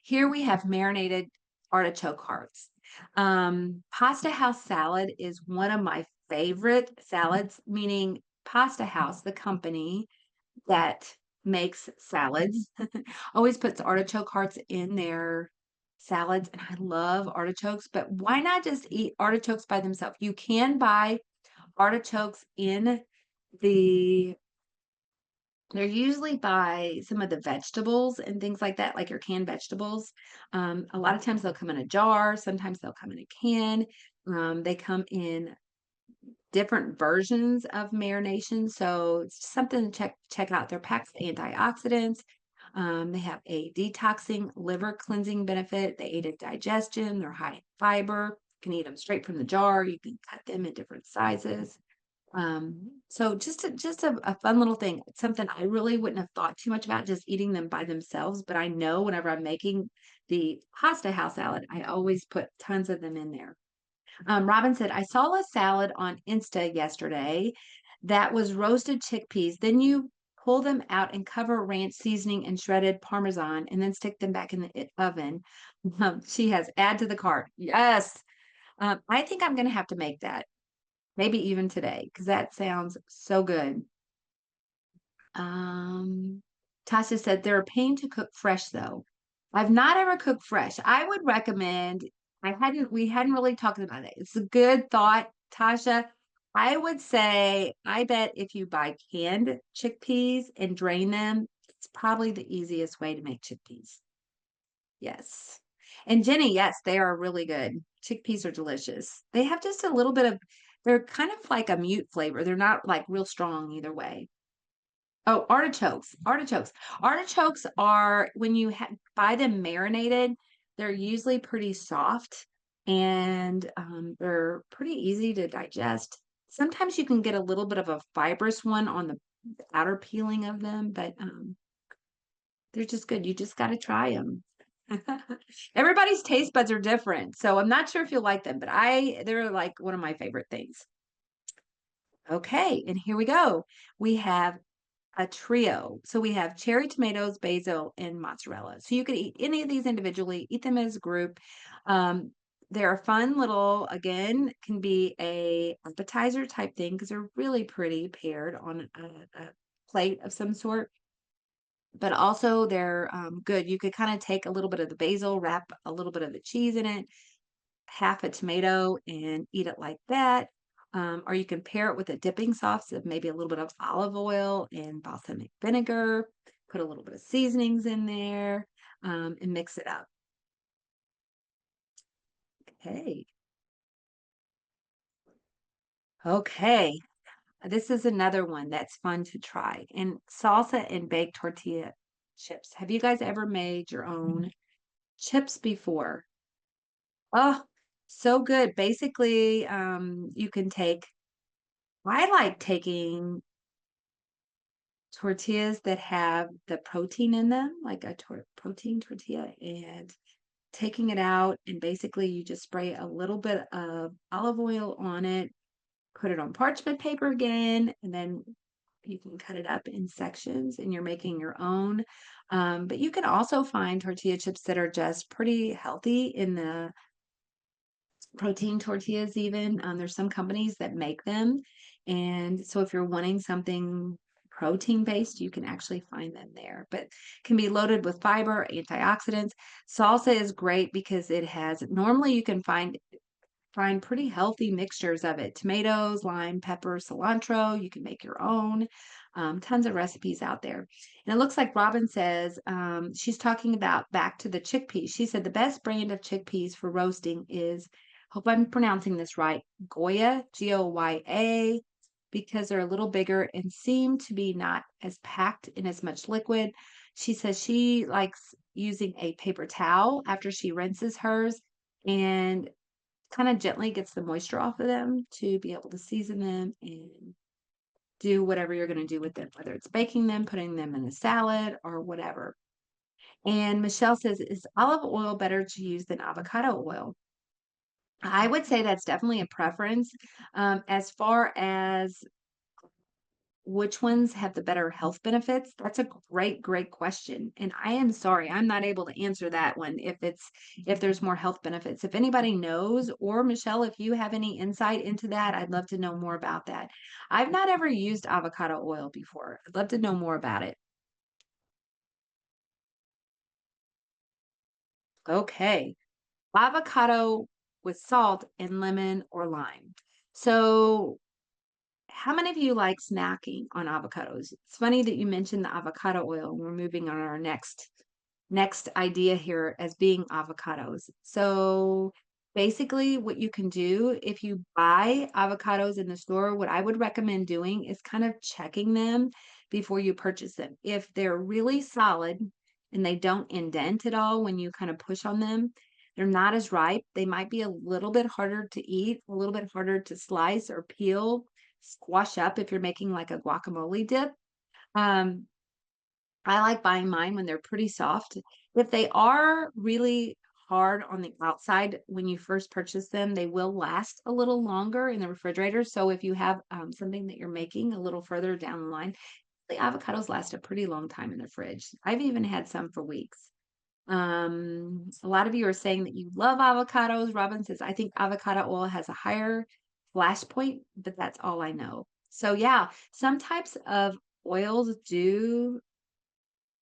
Here we have marinated artichoke hearts. Pasta House salad is one of my favorite salads, meaning Pasta House, the company that makes salads, always puts artichoke hearts in their salads. And I love artichokes, but why not just eat artichokes by themselves? You can buy artichokes in the they're usually by some of the vegetables and things like that, like your canned vegetables. A lot of times they'll come in a jar, sometimes they'll come in a can. They come in different versions of marination, so it's just something to check out. They're packed with antioxidants. They have a detoxing, liver cleansing benefit. They aid in digestion. They're high in fiber. You can eat them straight from the jar. You can cut them in different sizes. So just a fun little thing. It's something I really wouldn't have thought too much about just eating them by themselves, but I know whenever I'm making the pasta house salad, I always put tons of them in there. Robin said, I saw a salad on Insta yesterday that was roasted chickpeas. Then you pull them out and cover ranch seasoning and shredded Parmesan and then stick them back in the oven. She has add to the cart. Yes. I think I'm going to have to make that. Maybe even today, because that sounds so good. Um, Tasha said they're a pain to cook fresh though. I've not ever cooked fresh. I would recommend, we hadn't really talked about it. It's a good thought, Tasha. I would say, I bet if you buy canned chickpeas and drain them, it's probably the easiest way to make chickpeas. Yes. And Jenny, yes, they are really good. Chickpeas are delicious. They have just a little bit of, they're kind of like a mute flavor. They're not like real strong either way. Oh, Artichokes are when you buy them marinated, they're usually pretty soft and they're pretty easy to digest. Sometimes you can get a little bit of a fibrous one on the outer peeling of them, but they're just good. You just got to try them. Everybody's taste buds are different, so I'm not sure if you'll like them, but they're like one of my favorite things. Okay, and here we go. We have a trio. So we have cherry tomatoes, basil, and mozzarella. So you could eat any of these individually, eat them as a group. They're a fun little, again, can be a appetizer type thing because they're really pretty paired on a plate of some sort. But also they're good. You could kind of take a little bit of the basil, wrap a little bit of the cheese in it, half a tomato, and eat it like that. Or you can pair it with a dipping sauce of maybe a little bit of olive oil and balsamic vinegar, put a little bit of seasonings in there, and mix it up. Okay. Okay. This is another one that's fun to try. And salsa and baked tortilla chips. Have you guys ever made your own chips before? Oh, so good. Basically, you can take, I like taking tortillas that have the protein in them, like a protein tortilla, and taking it out. And basically, you just spray a little bit of olive oil on it, put it on parchment paper again, and then you can cut it up in sections and you're making your own. But you can also find tortilla chips that are just pretty healthy in the protein tortillas even. There's some companies that make them. And so if you're wanting something protein based, you can actually find them there. But can be loaded with fiber, antioxidants. Salsa is great because it has normally you can find pretty healthy mixtures of it. Tomatoes, lime, pepper, cilantro. You can make your own. Tons of recipes out there. And it looks like Robin says she's talking about back to the chickpeas. She said the best brand of chickpeas for roasting is, hope I'm pronouncing this right, Goya, Goya, because they're a little bigger and seem to be not as packed in as much liquid. She says she likes using a paper towel after she rinses hers and kind of gently gets the moisture off of them to be able to season them and do whatever you're going to do with them, whether it's baking them, putting them in a salad, or whatever. And Michelle says, is olive oil better to use than avocado oil? I would say that's definitely a preference. As far as which ones have the better health benefits? That's a great question. And I am sorry, I'm not able to answer that one if there's more health benefits. If anybody knows, or Michelle, if you have any insight into that, I'd love to know more about that. I've not ever used avocado oil before. I'd love to know more about it. Okay. Avocado with salt and lemon or lime. So how many of you like snacking on avocados? It's funny that you mentioned the avocado oil. We're moving on our next idea here as being avocados. So basically what you can do if you buy avocados in the store, what I would recommend doing is kind of checking them before you purchase them. If they're really solid and they don't indent at all when you kind of push on them, they're not as ripe. They might be a little bit harder to eat, a little bit harder to slice or peel, squash up if you're making like a guacamole dip. Um, I like buying mine when they're pretty soft. If they are really hard on the outside when you first purchase them, they will last a little longer in the refrigerator. So if you have something that you're making a little further down the line, the avocados last a pretty long time in the fridge. I've even had some for weeks. A lot of you are saying that you love avocados. Robin says, I think avocado oil has a higher flash point, but that's all I know. So yeah, some types of oils do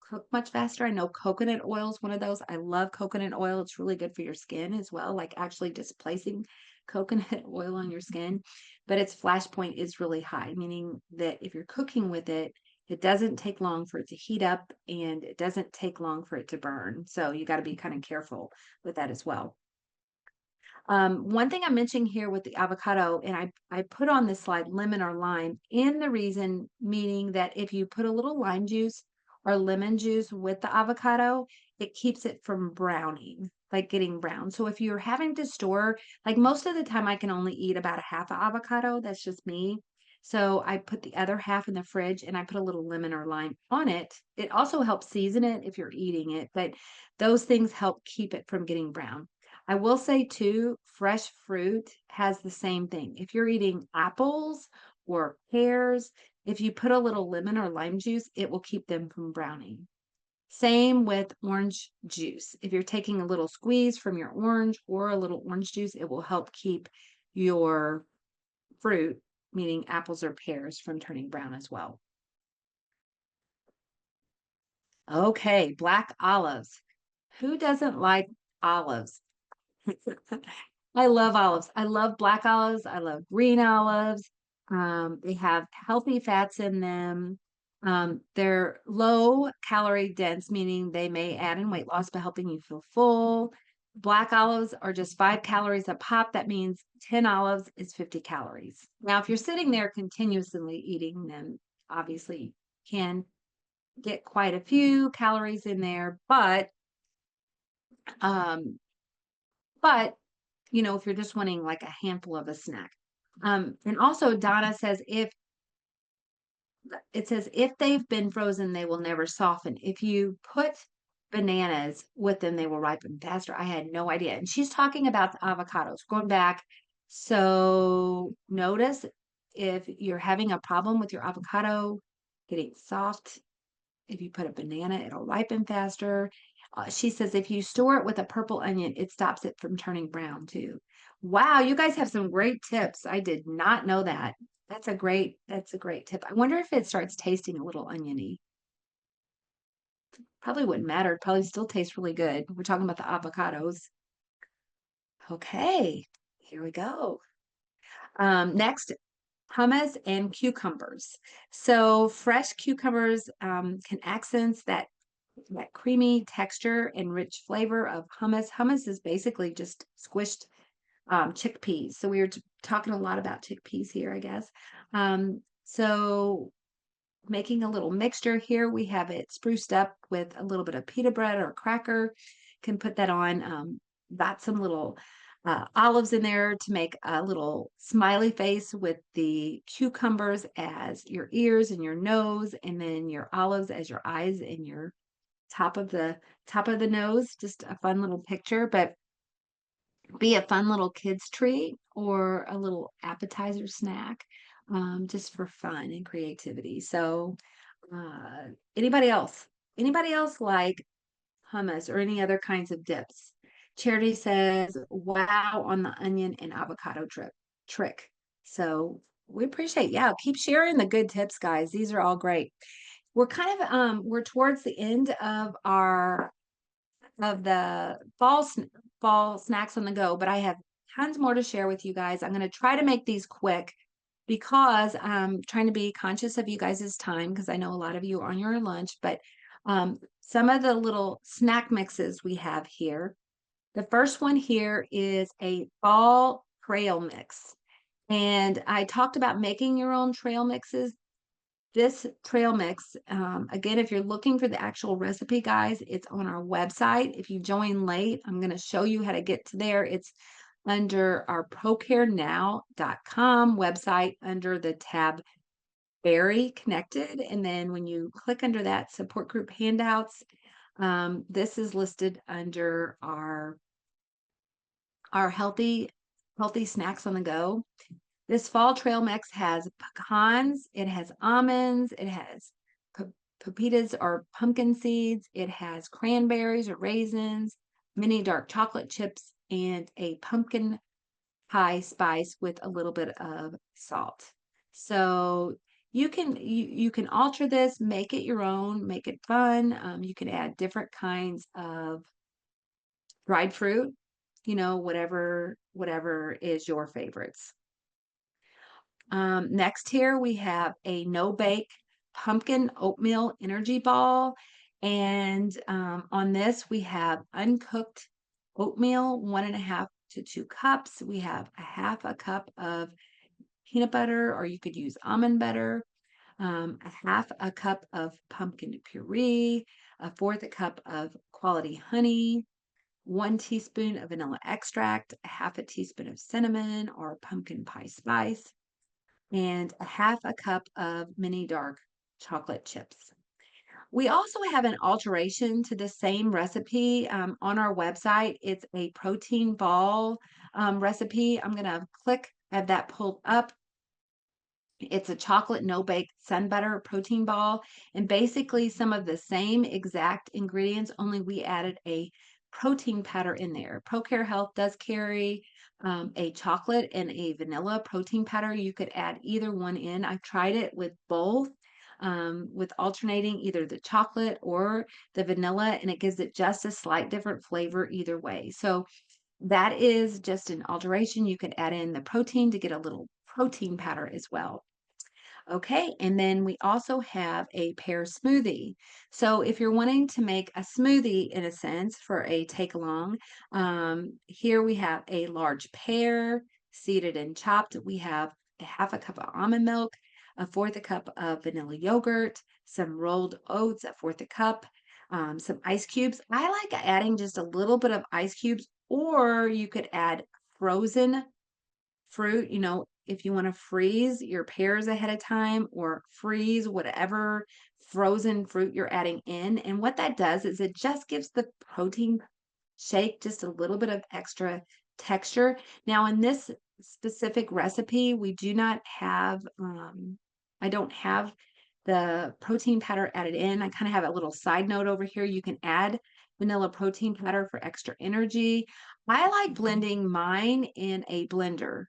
cook much faster. I know coconut oil is one of those. I love coconut oil. It's really good for your skin as well, like actually displacing coconut oil on your skin. But its flash point is really high, meaning that if you're cooking with it, it doesn't take long for it to heat up and it doesn't take long for it to burn. So you got to be kind of careful with that as well. One thing I'm mentioning here with the avocado, and I put on this slide lemon or lime in the reason, meaning that if you put a little lime juice or lemon juice with the avocado, it keeps it from browning, like getting brown. So if you're having to store, like most of the time, I can only eat about a half a avocado. That's just me. So I put the other half in the fridge and I put a little lemon or lime on it. It also helps season it if you're eating it, but those things help keep it from getting brown. I will say too, fresh fruit has the same thing. If you're eating apples or pears, if you put a little lemon or lime juice, it will keep them from browning. Same with orange juice. If you're taking a little squeeze from your orange or a little orange juice, it will help keep your fruit, meaning apples or pears, from turning brown as well. Okay, black olives. Who doesn't like olives? I love olives. I love black olives. I love green olives. They have healthy fats in them. They're low calorie dense, meaning they may add in weight loss by helping you feel full. Black olives are just 5 calories a pop. That means 10 olives is 50 calories. Now, if you're sitting there continuously eating them, obviously can get quite a few calories in there, um, but if you're just wanting like a handful of a snack. And also Donna says if they've been frozen, they will never soften. If you put bananas with them, they will ripen faster. I had no idea. And she's talking about the avocados. Going back, so notice if you're having a problem with your avocado getting soft, if you put a banana, it'll ripen faster. She says if you store it with a purple onion, it stops it from turning brown too. Wow, you guys have some great tips. I did not know that. That's a great tip. I wonder if it starts tasting a little oniony. Probably wouldn't matter. It probably still tastes really good. We're talking about the avocados. Okay, here we go. Next, hummus and cucumbers. So fresh cucumbers can accent that creamy texture and rich flavor of hummus. Hummus is basically just squished chickpeas. So we were talking a lot about chickpeas here, I guess. So making a little mixture here, we have it spruced up with a little bit of pita bread or cracker. Can put that on. Got some little olives in there to make a little smiley face with the cucumbers as your ears and your nose, and then your olives as your eyes and your top of the nose. Just a fun little picture, but be a fun little kids treat or a little appetizer snack, just for fun and creativity. So, uh, anybody else? Anybody else like hummus or any other kinds of dips? Charity says, "Wow on the onion and avocado trick." So we appreciate, yeah, keep sharing the good tips, guys. These are all great. We're towards the end of the fall snacks on the go, but I have tons more to share with you guys. I'm going to try to make these quick because I'm trying to be conscious of you guys' time because I know a lot of you are on your lunch, but some of the little snack mixes we have here. The first one here is a fall trail mix. And I talked about making your own trail mixes. This trail mix, again, if you're looking for the actual recipe, guys, it's on our website. If you join late, I'm going to show you how to get to there. It's under our procarenow.com website under the tab Very Connected. And then when you click under that support group handouts, this is listed under our healthy snacks on the go. This fall trail mix has pecans, it has almonds, it has pepitas or pumpkin seeds, it has cranberries or raisins, mini dark chocolate chips, and a pumpkin pie spice with a little bit of salt. So you can alter this, make it your own, make it fun. You can add different kinds of dried fruit, whatever is your favorites. Next here we have a no-bake pumpkin oatmeal energy ball. And on this we have uncooked oatmeal, 1.5 to 2 cups. We have a half a cup of peanut butter, or you could use almond butter, a half a cup of pumpkin puree, a fourth a cup of quality honey, 1 teaspoon of vanilla extract, a half a teaspoon of cinnamon or pumpkin pie spice, and a half a cup of mini dark chocolate chips. We also have an alteration to the same recipe on our website. It's a protein ball recipe. I'm going to have that pulled up. It's a chocolate no-bake sun butter protein ball, and basically some of the same exact ingredients, only we added a protein powder in there. ProCare Health does carry a chocolate and a vanilla protein powder. You could add either one in. I've tried it with both, with alternating either the chocolate or the vanilla, and it gives it just a slight different flavor either way. So that is just an alteration. You could add in the protein to get a little protein powder as well. Okay, and then we also have a pear smoothie. So if you're wanting to make a smoothie in a sense for a take along, here we have a large pear, seeded and chopped. We have a half a cup of almond milk, a fourth a cup of vanilla yogurt, some rolled oats, a fourth a cup, some ice cubes. I like adding just a little bit of ice cubes, or you could add frozen fruit, if you want to freeze your pears ahead of time or freeze whatever frozen fruit you're adding in. And what that does is it just gives the protein shake just a little bit of extra texture. Now, in this specific recipe, we do not have, I don't have the protein powder added in. I kind of have a little side note over here. You can add vanilla protein powder for extra energy. I like blending mine in a blender.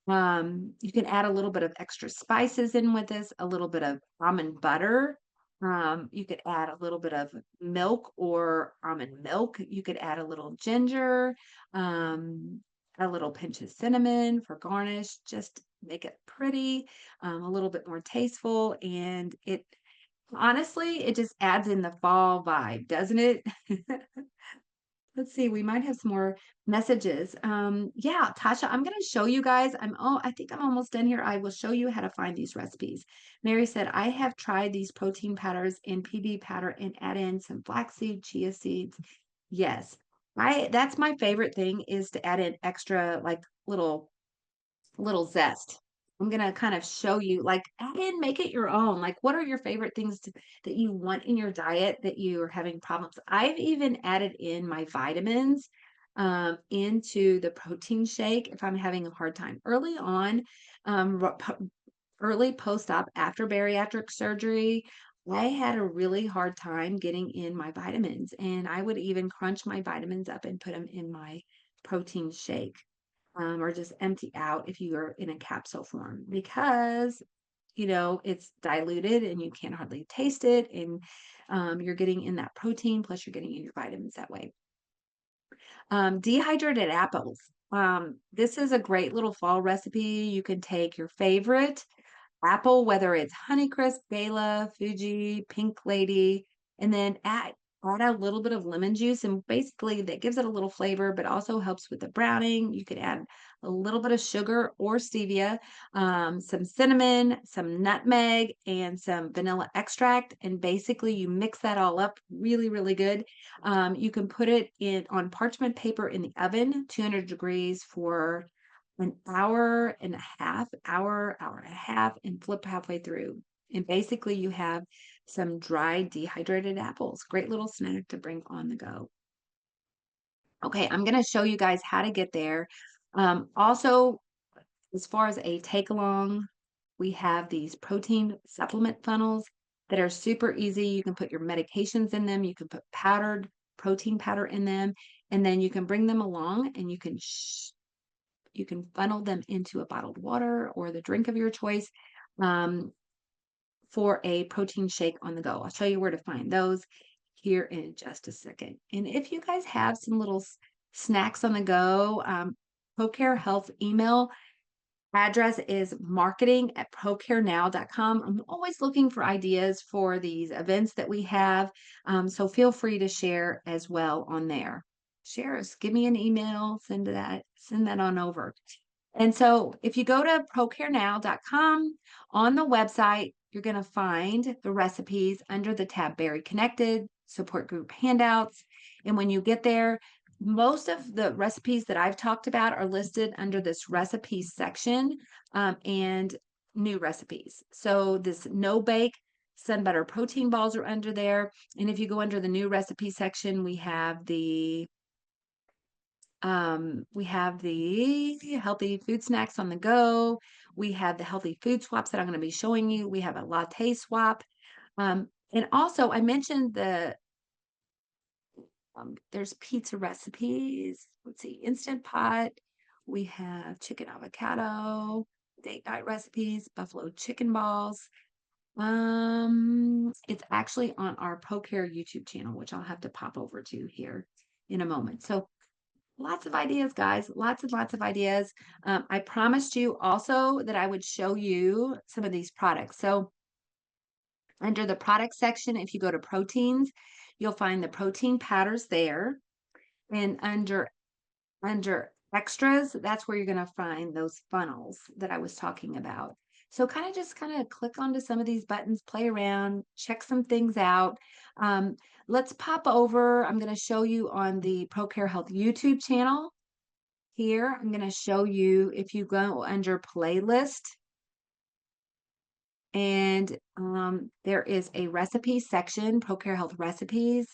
You can add a little bit of extra spices in with this, a little bit of almond butter. You could add a little bit of milk or almond milk. You could add a little ginger, um, a little pinch of cinnamon for garnish. Just make it pretty, a little bit more tasteful, and it honestly, it just adds in the fall vibe, doesn't it? Let's see, we might have some more messages. Yeah, Tasha, I'm going to show you guys. I think I'm almost done here. I will show you how to find these recipes. Mary said, I have tried these protein powders in PB powder and add in some flaxseed, chia seeds. Yes, that's my favorite thing is to add in extra like little zest. I'm gonna kind of show you, like, add in, make it your own. Like, what are your favorite things that you want in your diet that you are having problems? I've even added in my vitamins into the protein shake if I'm having a hard time. Early on, early post-op after bariatric surgery, I had a really hard time getting in my vitamins, and I would even crunch my vitamins up and put them in my protein shake, or just empty out if you are in a capsule form because it's diluted and you can't hardly taste it, and you're getting in that protein plus you're getting in your vitamins that way. Dehydrated apples. This is a great little fall recipe. You can take your favorite apple, whether it's Honeycrisp, Gala, Fuji, Pink Lady, and then add a little bit of lemon juice, and basically that gives it a little flavor, but also helps with the browning. You could add a little bit of sugar or stevia, some cinnamon, some nutmeg, and some vanilla extract, and basically you mix that all up really, really good. You can put it in on parchment paper in the oven, 200 degrees for an hour and a half, and flip halfway through. And basically, you have some dried dehydrated apples. Great little snack to bring on the go. Okay, I'm going to show you guys how to get there. Also, as far as a take along, we have these protein supplement funnels that are super easy. You can put your medications in them, you can put powdered protein powder in them, and then you can bring them along and you can funnel them into a bottled water or the drink of your choice, um, for a protein shake on the go. I'll show you where to find those here in just a second. And if you guys have some little snacks on the go, ProCare Health email address is marketing@procarenow.com. I'm always looking for ideas for these events that we have. So feel free to share as well on there. Share us, give me an email, send that on over. And so if you go to procarenow.com, on the website, you're going to find the recipes under the tab Berry Connected, support group handouts. And when you get there, most of the recipes that I've talked about are listed under this recipes section, and new recipes. So this no bake sun butter protein balls are under there. And if you go under the new recipe section, we have the healthy food snacks on the go. We have the healthy food swaps that I'm going to be showing you. We have a latte swap. And also I mentioned there's pizza recipes. Let's see, Instant Pot. We have chicken avocado, date night recipes, buffalo chicken balls. It's actually on our ProCare YouTube channel, which I'll have to pop over to here in a moment. So Lots of ideas, guys. Lots and lots of ideas. I promised you also that I would show you some of these products. So under the product section, if you go to proteins, you'll find the protein powders there. And under extras, that's where you're going to find those funnels that I was talking about. So kind of click onto some of these buttons, play around, check some things out. Um, let's pop over. I'm going to show you on the ProCare Health YouTube channel. Here, I'm going to show you if you go under playlist and there is a recipe section, ProCare Health recipes,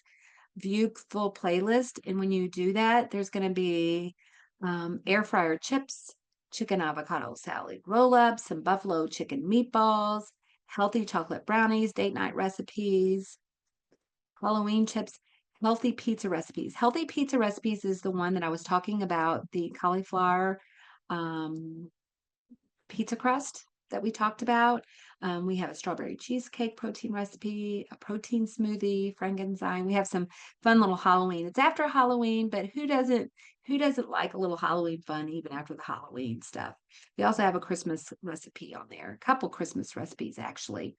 view full playlist. And when you do that, there's going to be air fryer chips, chicken avocado salad roll ups, some buffalo chicken meatballs, healthy chocolate brownies, date night recipes, Halloween chips, healthy pizza recipes. Healthy pizza recipes is the one that I was talking about, the cauliflower um, pizza crust that we talked about. We have a strawberry cheesecake protein recipe, a protein smoothie, Frankenstein. We have some fun little Halloween. It's after Halloween, but who doesn't like a little Halloween fun even after the Halloween stuff? We also have a Christmas recipe on there, a couple Christmas recipes actually.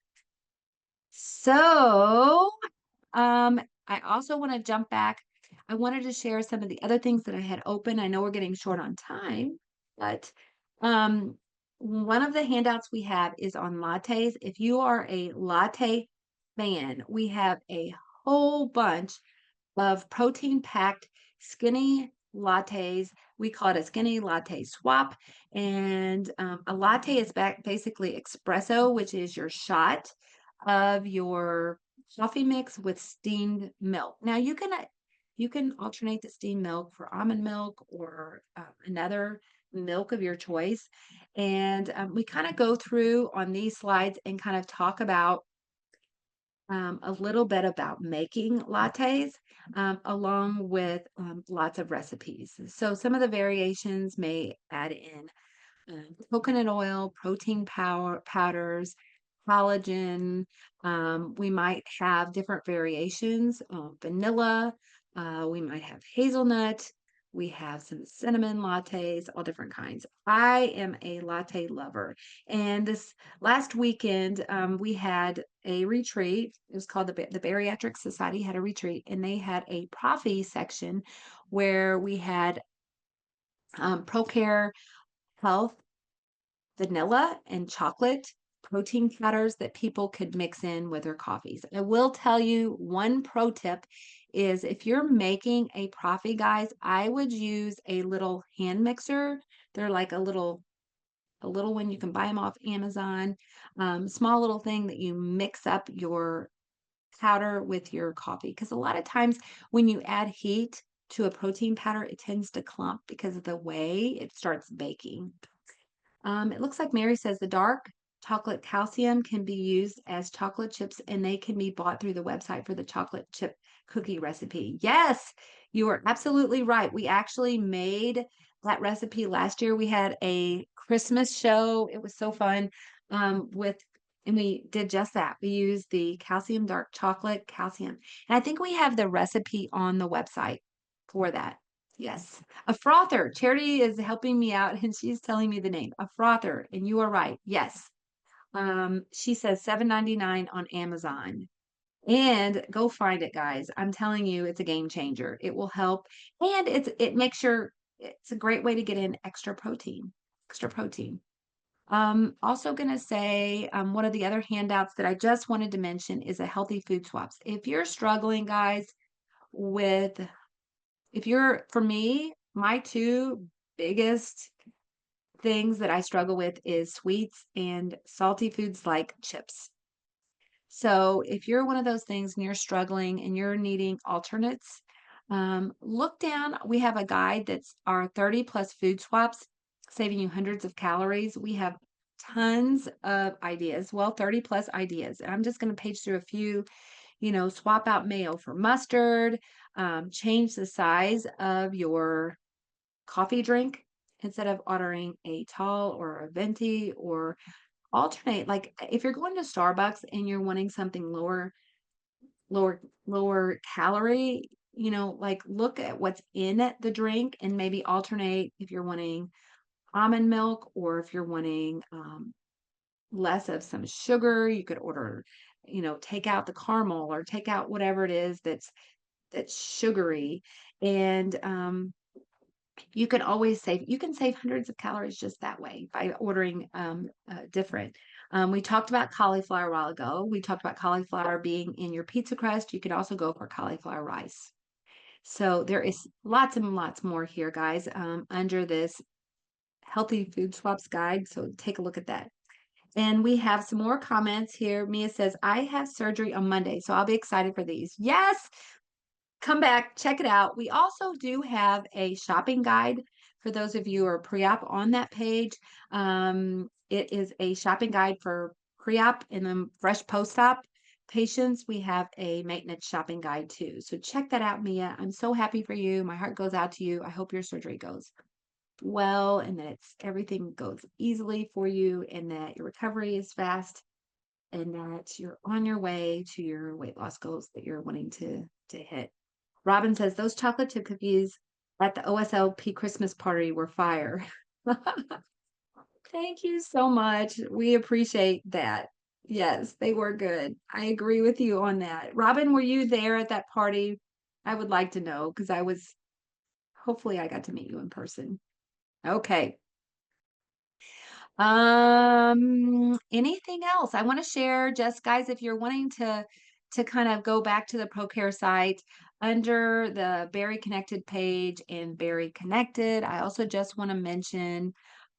So I also want to jump back. I wanted to share some of the other things that I had open. I know we're getting short on time, but um, one of the handouts we have is on lattes. If you are a latte fan, we have a whole bunch of protein packed skinny lattes. We call it a skinny latte swap. And a latte is basically espresso, which is your shot of your coffee mix with steamed milk. Now you can alternate the steamed milk for almond milk or another milk of your choice. And we kind of go through on these slides and kind of talk about a little bit about making lattes along with lots of recipes. So some of the variations may add in coconut oil, protein powders, collagen. We might have different variations, vanilla. We might have hazelnut. We have some cinnamon lattes, all different kinds. I am a latte lover. And this last weekend, we had a retreat. It was called the Bariatric Society had a retreat, and they had a profi section where we had ProCare Health vanilla and chocolate protein powders that people could mix in with their coffees. I will tell you one pro tip is if you're making a coffee, guys, I would use a little hand mixer. They're like a little one. You can buy them off Amazon. Small little thing that you mix up your powder with your coffee. Because a lot of times when you add heat to a protein powder, it tends to clump because of the way it starts baking. It looks like Mary says the dark chocolate calcium can be used as chocolate chips and they can be bought through the website for the chocolate chip cookie recipe. Yes, you are absolutely right. We actually made that recipe last year. We had a Christmas show. It was so fun. And we did just that. We used the calcium dark chocolate calcium. And I think we have the recipe on the website for that. Yes. A frother. Charity is helping me out and she's telling me the name. A frother. And you are right. Yes. She says $7.99 on Amazon. And go find it, guys. I'm telling you, it's a game changer. It will help. And it makes sure it's a great way to get in extra protein. Extra protein. Also gonna say one of the other handouts that I just wanted to mention is a healthy food swaps. If you're struggling, guys, with if you're, for me, my two biggest things that I struggle with is sweets and salty foods like chips. So if you're one of those things and you're struggling and you're needing alternates, look down. We have a guide that's our 30 plus food swaps, saving you hundreds of calories. We have tons of ideas, well, 30 plus ideas. And I'm just going to page through a few, swap out mayo for mustard, change the size of your coffee drink instead of ordering a tall or a venti or alternate. Like if you're going to Starbucks and you're wanting something lower calorie, like look at what's in the drink and maybe alternate if you're wanting almond milk or if you're wanting less of some sugar. You could order, take out the caramel or take out whatever it is that's sugary. And you can save hundreds of calories just that way by ordering different. We talked about cauliflower a while ago. We talked about cauliflower being in your pizza crust. You could also go for cauliflower rice. So there is lots and lots more here, guys, under this healthy food swaps guide. So take a look at that. And we have some more comments here. Mia says, I have surgery on Monday, so I'll be excited for these. Yes, come back, check it out. We also do have a shopping guide for those of you who are pre-op on that page. It is a shopping guide for pre-op and then fresh post-op patients. We have a maintenance shopping guide too. So check that out, Mia. I'm so happy for you. My heart goes out to you. I hope your surgery goes well and that everything goes easily for you and that your recovery is fast and that you're on your way to your weight loss goals that you're wanting to hit. Robin says those chocolate chip cookies at the OSLP Christmas party were fire. Thank you so much. We appreciate that. Yes, they were good. I agree with you on that. Robin, were you there at that party? I would like to know because hopefully I got to meet you in person. Okay. Anything else I want to share? Just guys, if you're wanting to kind of go back to the ProCare site under the Berry Connected page and Berry Connected, I also just want to mention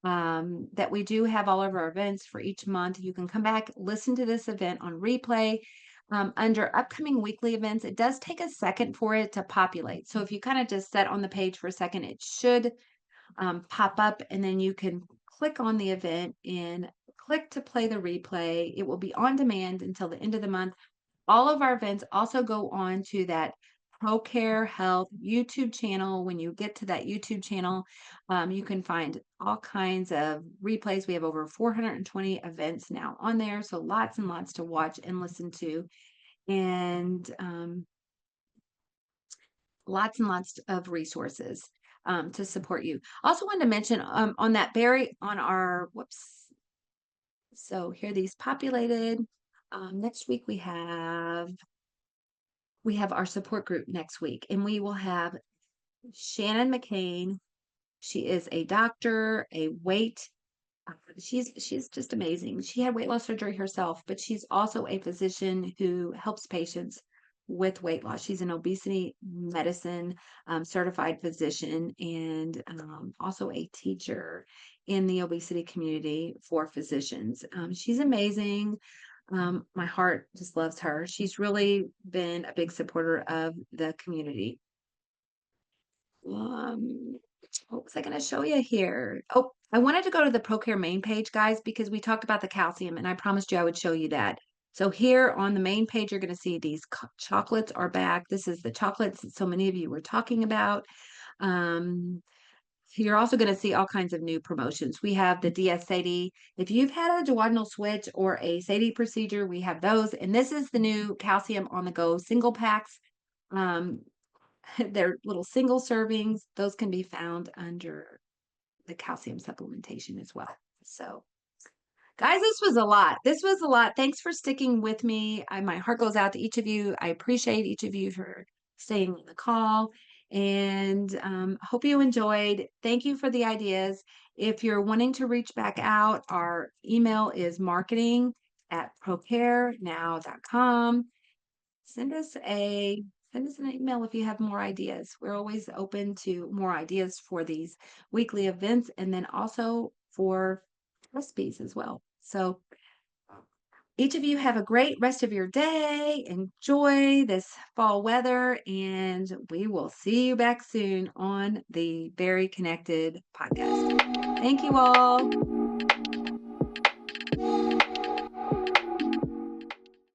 that we do have all of our events for each month. You can come back, listen to this event on replay. Under upcoming weekly events, it does take a second for it to populate. So if you kind of just set on the page for a second, it should pop up and then you can click on the event and click to play the replay. It will be on demand until the end of the month. All of our events also go on to that ProCare Health YouTube channel. When you get to that YouTube channel, you can find all kinds of replays. We have over 420 events now on there, so lots and lots to watch and listen to. And lots and lots of resources to support you. Also wanted to mention on that Berry on our, whoops. So here these populated. Next week we have our support group next week and we will have Shannon McCain. She is a doctor, she's just amazing. She had weight loss surgery herself, but she's also a physician who helps patients with weight loss. She's an obesity medicine certified physician and also a teacher in the obesity community for physicians. She's amazing. My heart just loves her. She's really been a big supporter of the community. What was I going to show you here? Oh, I wanted to go to the ProCare main page, guys, because we talked about the calcium and I promised you I would show you that. So here on the main page, you're going to see these chocolates are back. This is the chocolates that so many of you were talking about. You're also going to see all kinds of new promotions. We have the DS Sadie. If you've had a duodenal switch or a Sadie procedure, we have those. And this is the new calcium on the go single packs. They're little single servings. Those can be found under the calcium supplementation as well. So, guys, this was a lot. This was a lot. Thanks for sticking with me. My heart goes out to each of you. I appreciate each of you for staying on the call and hope you enjoyed. Thank you for the ideas. If you're wanting to reach back out, our email is marketing@procarenow.com. Send us an email if you have more ideas. We're always open to more ideas for these weekly events and then also for recipes as well. So each of you have a great rest of your day. Enjoy this fall weather, and we will see you back soon on the Very Connected podcast. Thank you all.